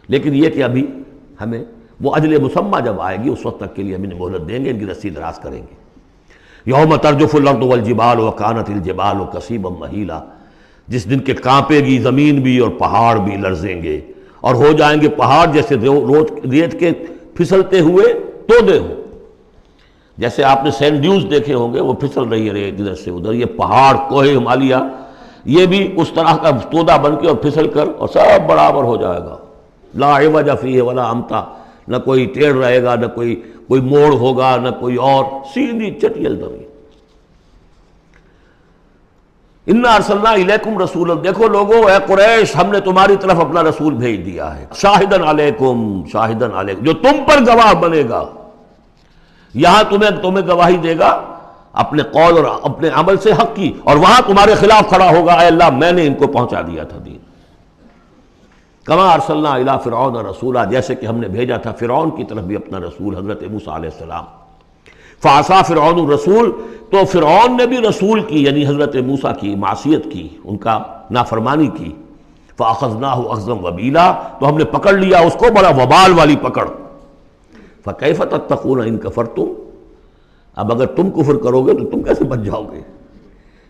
لیکن یہ کہ ابھی ہمیں وہ اجل مسمہ جب آئے گی اس وقت تک کے لیے ہم انہیں مہلت دیں گے، ان کی رسی دراز کریں گے۔ یوم ترجف الارض والجبال وکانت الجبال کثیبا مہیلا، جس دن کے کانپے گی زمین بھی اور پہاڑ بھی لرزیں گے، اور ہو جائیں گے پہاڑ جیسے ریت کے پھسلتے ہوئے تودے ہوں. جیسے آپ نے سینڈ ڈیوز دیکھے ہوں گے، وہ پھسل رہی ہے ادھر سے ادھر. یہ پہاڑ کوہ ہمالیہ یہ بھی اس طرح کا تودا بن کے اور پھسل کر اور سب برابر ہو جائے گا. لا عوج فیہ ولا امتا، نہ کوئی ٹیڑھ رہے گا، نہ کوئی موڑ ہوگا، نہ کوئی اور، سیدھی چٹیل زمین. انا ارسلنا الیکم رسولا، دیکھو لوگوں اے قریش، ہم نے تمہاری طرف اپنا رسول بھیج دیا ہے. شاہدن علیکم، شاہدن علیکم، جو تم پر گواہ بنے گا. یہاں تمہیں گواہی دے گا اپنے قول اور اپنے عمل سے حق کی، اور وہاں تمہارے خلاف کھڑا ہوگا، اے اللہ میں نے ان کو پہنچا دیا تھا دین. کما ارسلنا الی فرعون رسولا، جیسے کہ ہم نے بھیجا تھا فرعون کی طرف بھی اپنا رسول حضرت موسیٰ علیہ السلام. فعصا فرعون الرسول، تو فرعون نے بھی رسول کی یعنی حضرت موسیٰ کی معصیت کی، ان کا نافرمانی کی. فاخذناہ اخذا وبیلا، تو ہم نے پکڑ لیا اس کو بڑا وبال والی پکڑ. فکیف تتقون ان کفرتم، اب اگر تم کفر کرو گے تو تم کیسے بچ جاؤ گے؟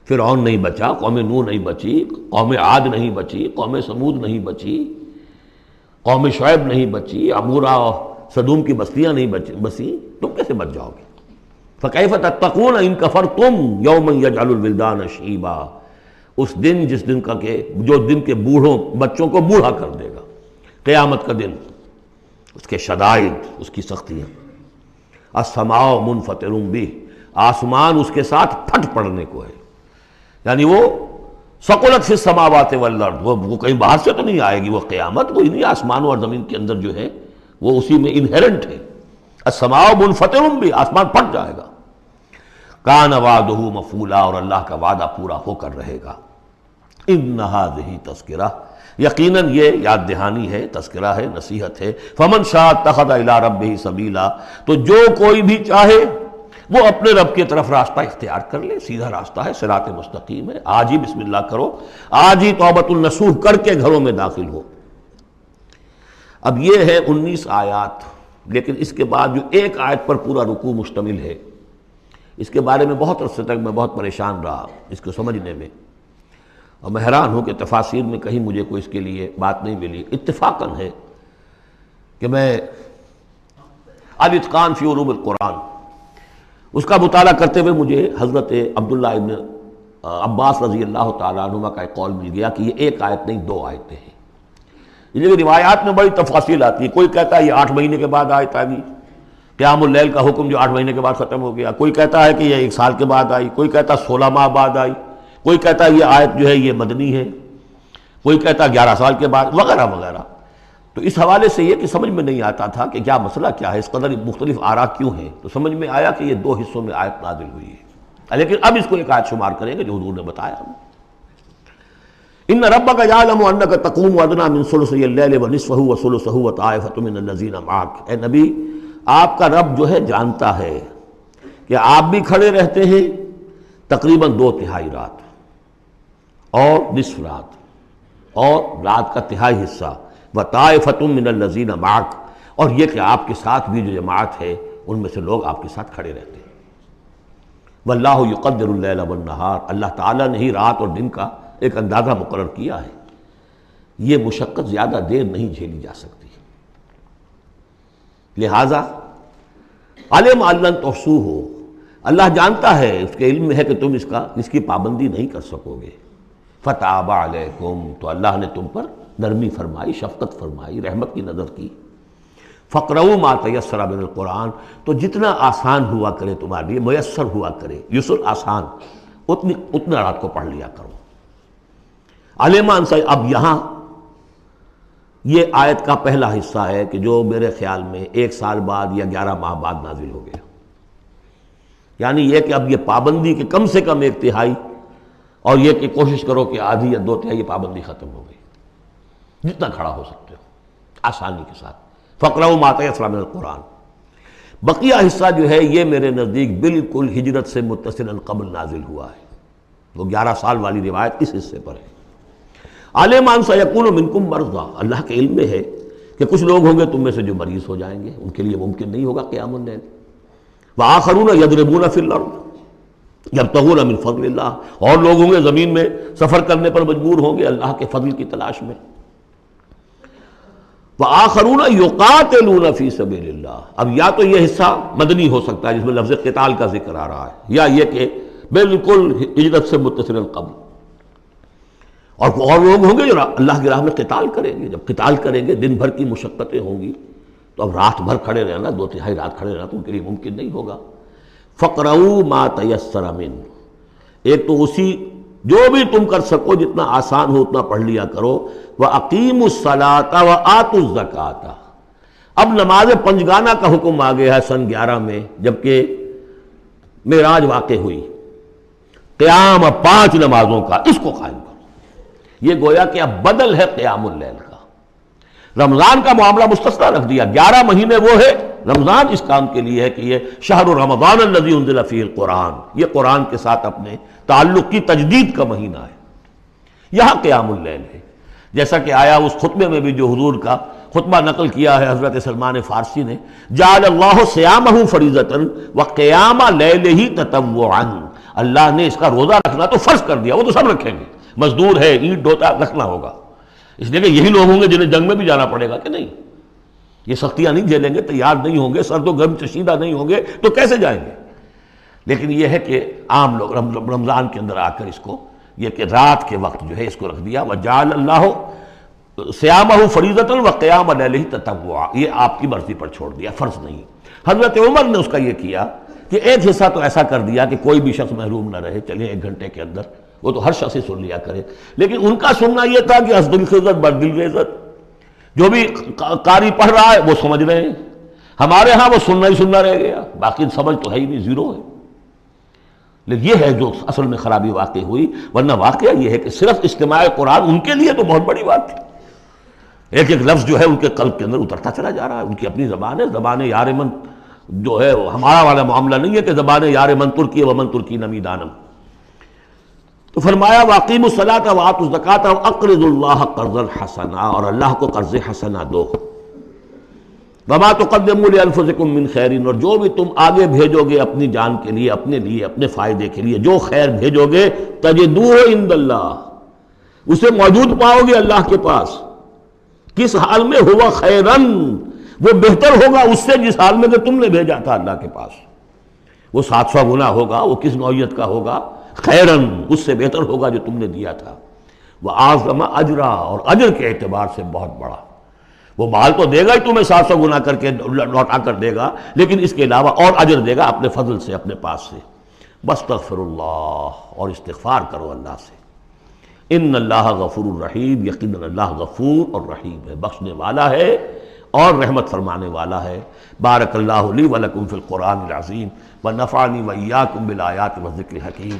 فرعون نہیں بچا، قوم نوح نہیں بچی، قوم عاد نہیں بچی، قوم سمود نہیں بچی، قوم شعیب نہیں بچی، عمورہ اور صدوم کی بستیاں نہیں بسی، تم کیسے بچ جاؤ گے؟ فکیف تتقون ان کفرتم یوما یجعل الولدان شیبا، اس دن جس دن کا کہ جو دن کے بوڑھوں بچوں کو بوڑھا کر دے گا، قیامت کا دن، اس کے شدائد، اس کی سختیاں. السماء منفطر بہ، آسمان اس کے ساتھ پھٹ پڑنے کو ہے، یعنی وہ ثقلت فی السماوات والارض، وہ کہیں باہر سے تو نہیں آئے گی، وہ قیامت وہ انہی آسمانوں اور زمین کے اندر جو ہے وہ اسی میں انہیرنٹ ہے. السماء منفطر بہ، آسمان پھٹ جائے گا. کان وعدہ مفعولا، اور اللہ کا وعدہ پورا ہو کر رہے گا. ان ھذہ تذکرہ، یقیناً یہ یاد دہانی ہے، تذکرہ ہے، نصیحت ہے. فمن شاء اتخذ الی ربہ سبیلا، تو جو کوئی بھی چاہے وہ اپنے رب کی طرف راستہ اختیار کر لے، سیدھا راستہ ہے، صراط مستقیم ہے. آج ہی بسم اللہ کرو، آج ہی توبۃ النصوح کر کے گھروں میں داخل ہو. اب یہ ہے 19 آیات، لیکن اس کے بعد جو ایک آیت پر پورا رکوع مشتمل ہے، اس کے بارے میں بہت عرصے تک میں بہت پریشان رہا اس کو سمجھنے میں، اور میں حیران ہوں کہ تفاسیر میں کہیں مجھے کوئی اس کے لیے بات نہیں ملی. اتفاقاً ہے کہ میں الاتقان فی علوم القرآن اس کا مطالعہ کرتے ہوئے مجھے حضرت عبداللہ ابن عباس رضی اللہ تعالیٰ عنہما کا ایک قول مل گیا کہ یہ ایک آیت نہیں 2 آیتیں ہیں. یہ روایات میں بڑی تفاصیل آتی ہے. کوئی کہتا ہے یہ 8 مہینے کے بعد آیت آ گئی، قیام اللیل کا حکم جو 8 مہینے کے بعد ختم ہو گیا. کوئی کہتا ہے کہ یہ 1 سال کے بعد آئی، کوئی کہتا ہے 16 ماہ بعد آئی، کوئی کہتا ہے یہ آیت جو ہے یہ مدنی ہے، کوئی کہتا ہے 11 سال کے بعد، وغیرہ وغیرہ. تو اس حوالے سے یہ کہ سمجھ میں نہیں آتا تھا کہ کیا مسئلہ کیا ہے، اس قدر مختلف آراء کیوں ہیں. تو سمجھ میں آیا کہ یہ 2 حصوں میں آیت نازل ہوئی ہے، لیکن اب اس کو ایک آیت شمار کریں گے جو حضور نے بتایا. ان ربک یعلم انک تقوم ادنی من ثلثی اللیل ونصفہ وثلثہ وطائفۃ من الذین معک، اے نبی آپ کا رب جو ہے جانتا ہے کہ آپ بھی کھڑے رہتے ہیں تقریباً 2/3 رات اور نصف رات اور رات کا تہائی حصہ، وطائفۃ من الذین معک، اور یہ کہ آپ کے ساتھ بھی جو جماعت ہے ان میں سے لوگ آپ کے ساتھ کھڑے رہتے ہیں. واللہ یقدر اللیل والنہار، اللہ تعالیٰ نے ہی رات اور دن کا ایک اندازہ مقرر کیا ہے. یہ مشقت زیادہ دیر نہیں جھیلی جا سکتی، لہذا علم ان لن تحصوہ، اللہ جانتا ہے، اس کے علم میں ہے کہ تم اس کی پابندی نہیں کر سکو گے. فتاب علیکم، تو اللہ نے تم پر نرمی فرمائی، شفقت فرمائی، رحمت کی نظر کی. فقرؤوا ما تیسر من القرآن، تو جتنا آسان ہوا کرے تمہارے لیے، میسر ہوا کرے، یسر آسان، اتنا رات کو پڑھ لیا کرو. علمان سے اب یہاں یہ آیت کا پہلا حصہ ہے کہ جو میرے خیال میں 1 سال بعد یا 11 ماہ بعد نازل ہو گیا. یعنی یہ کہ اب یہ پابندی کہ کم سے کم 1/3، اور یہ کہ کوشش کرو کہ آدھی یا 2/3 یہ پابندی ختم ہو گئی، جتنا کھڑا ہو سکتے ہو آسانی کے ساتھ. فقرؤوا ما تیسر من القرآن. بقیہ حصہ جو ہے یہ میرے نزدیک بالکل ہجرت سے متصلاً قبل نازل ہوا ہے، وہ 11 سال والی روایت اس حصے پر ہے. علم ان سیکون منکم مرضی، اللہ کے علم میں ہے کہ کچھ لوگ ہوں گے تم میں سے جو مریض ہو جائیں گے، ان کے لیے ممکن نہیں ہوگا قیام اللیل. وآخرون یضربون فی الارض یبتغون من فضل اللہ، اور لوگ ہوں گے زمین میں سفر کرنے پر مجبور ہوں گے اللہ کے فضل کی تلاش میں. وآخرون یقاتلون فی سبیل اللہ. اب یا تو یہ حصہ مدنی ہو سکتا ہے جس میں لفظ قتال کا ذکر آ رہا ہے، یا یہ کہ بالکل ہجرت سے متصل قبل. اور لوگ ہوں گے جو اللہ کی راہ میں قتال کریں گے. جب قتال کریں گے دن بھر کی مشقتیں ہوں گی، تو اب رات بھر کھڑے رہنا، 2/3 رات کھڑے رہنا تو ان کے لیے ممکن نہیں ہوگا. فَقْرَؤُوا مَا تَيَسَّرَ مِنْهُ، ایک تو اسی جو بھی تم کر سکو جتنا آسان ہو اتنا پڑھ لیا کرو. وَأَقِيمُوا الصَّلَاةَ وَآتُوا الزَّكَاةَ. اب نماز پنجگانہ کا حکم آ گیا ہے سن 11 میں، جبکہ معراج واقع ہوئی. قیام 5 نمازوں کا، اس کو قائم کرو. یہ گویا کہ اب بدل ہے قیام اللیل کا. رمضان کا معاملہ مستثنیٰ رکھ دیا. 11 مہینے وہ ہے، رمضان اس کام کے لیے ہے کہ یہ شہر رمضان الذی انزل فیہ القرآن، یہ قرآن کے ساتھ اپنے تعلق کی تجدید کا مہینہ ہے. یہاں قیام اللیل ہے، جیسا کہ آیا اس خطبے میں بھی جو حضور کا خطبہ نقل کیا ہے حضرت سلمان فارسی نے، جعل اللہ صیامہ فریضۃ وقیام لیلہ تطوعا. اللہ نے اس کا روزہ رکھنا تو فرض کر دیا، وہ تو سب رکھیں گے، مزدور ہے، اینٹ ڈھوتا رکھنا ہوگا. اس لیے کہ یہی لوگ ہوں گے جنہیں جنگ میں بھی جانا پڑے گا کہ نہیں. یہ سختیاں نہیں جھیلیں گے، تیار نہیں ہوں گے، سرد و گرم چشیدہ نہیں ہوں گے تو کیسے جائیں گے. لیکن یہ ہے کہ عام لوگ رمضان کے اندر آ کر اس کو یہ کہ رات کے وقت جو ہے اس کو رکھ دیا. وجعل اللہ صیامہ فریضۃ وقیام لیلہ تطوعا، یہ آپ کی مرضی پر چھوڑ دیا، فرض نہیں. حضرت عمر نے اس کا یہ کیا کہ ایک حصہ تو ایسا کر دیا کہ کوئی بھی شخص محروم نہ رہے، چلیں 1 گھنٹے کے اندر وہ تو ہر شخص ہی سن لیا کرے. لیکن ان کا سننا یہ تھا کہ حسب الخزت بردل عزت، جو بھی قاری پڑھ رہا ہے وہ سمجھ رہے ہیں. ہمارے ہاں وہ سننا ہی سننا رہ گیا، باقی سمجھ تو ہے ہی نہیں، زیرو ہے. لیکن یہ ہے جو اصل میں خرابی واقع ہوئی. ورنہ واقعہ یہ ہے کہ صرف استماع قرآن ان کے لیے تو بہت بڑی بات تھی. ایک ایک لفظ جو ہے ان کے قلب کے اندر اترتا چلا جا رہا ہے. ان کی اپنی زبان ہے، زبان یار من جو ہے ہمارا والا معاملہ نہیں ہے کہ زبان یار من ترکی ومن ترکی نمی دانم. تو فرمایا واقیموا الصلاۃ وآتوا الزکاۃ واقرضوا اللہ قرضا حسنا، اور اللہ کو قرض حسنا دو. وما تقدموا لانفسکم من خیر، اور جو بھی تم آگے بھیجو گے اپنی جان کے لیے، اپنے فائدے کے لیے جو خیر بھیجو گے، تجدوہ عند اللہ، اسے موجود پاؤ گے اللہ کے پاس. کس حال میں؟ ہوا خیرن، وہ بہتر ہوگا اس سے جس حال میں کہ تم نے بھیجا تھا اللہ کے پاس. وہ 700 گنا ہوگا، وہ کس نوعیت کا ہوگا؟ خیرن، اس سے بہتر ہوگا جو تم نے دیا تھا. وَأَعْظَمَ أَجْرًا، اور اجر کے اعتبار سے بہت بڑا. وہ مال تو دے گا ہی تمہیں 700 گنا کر کے لوٹا کر دے گا، لیکن اس کے علاوہ اور اجر دے گا اپنے فضل سے، اپنے پاس سے. بستغفر اللہ، اور استغفار کرو اللہ سے. ان اللہ غفور الرحیم، یقیناً اللہ غفور اور رحیم ہے، بخشنے والا ہے اور رحمت فرمانے والا ہے. بارک اللہ لی ولکم فی القرآن العظیم ونفعنی وإیاکم بالآیات والذکر الحکیم.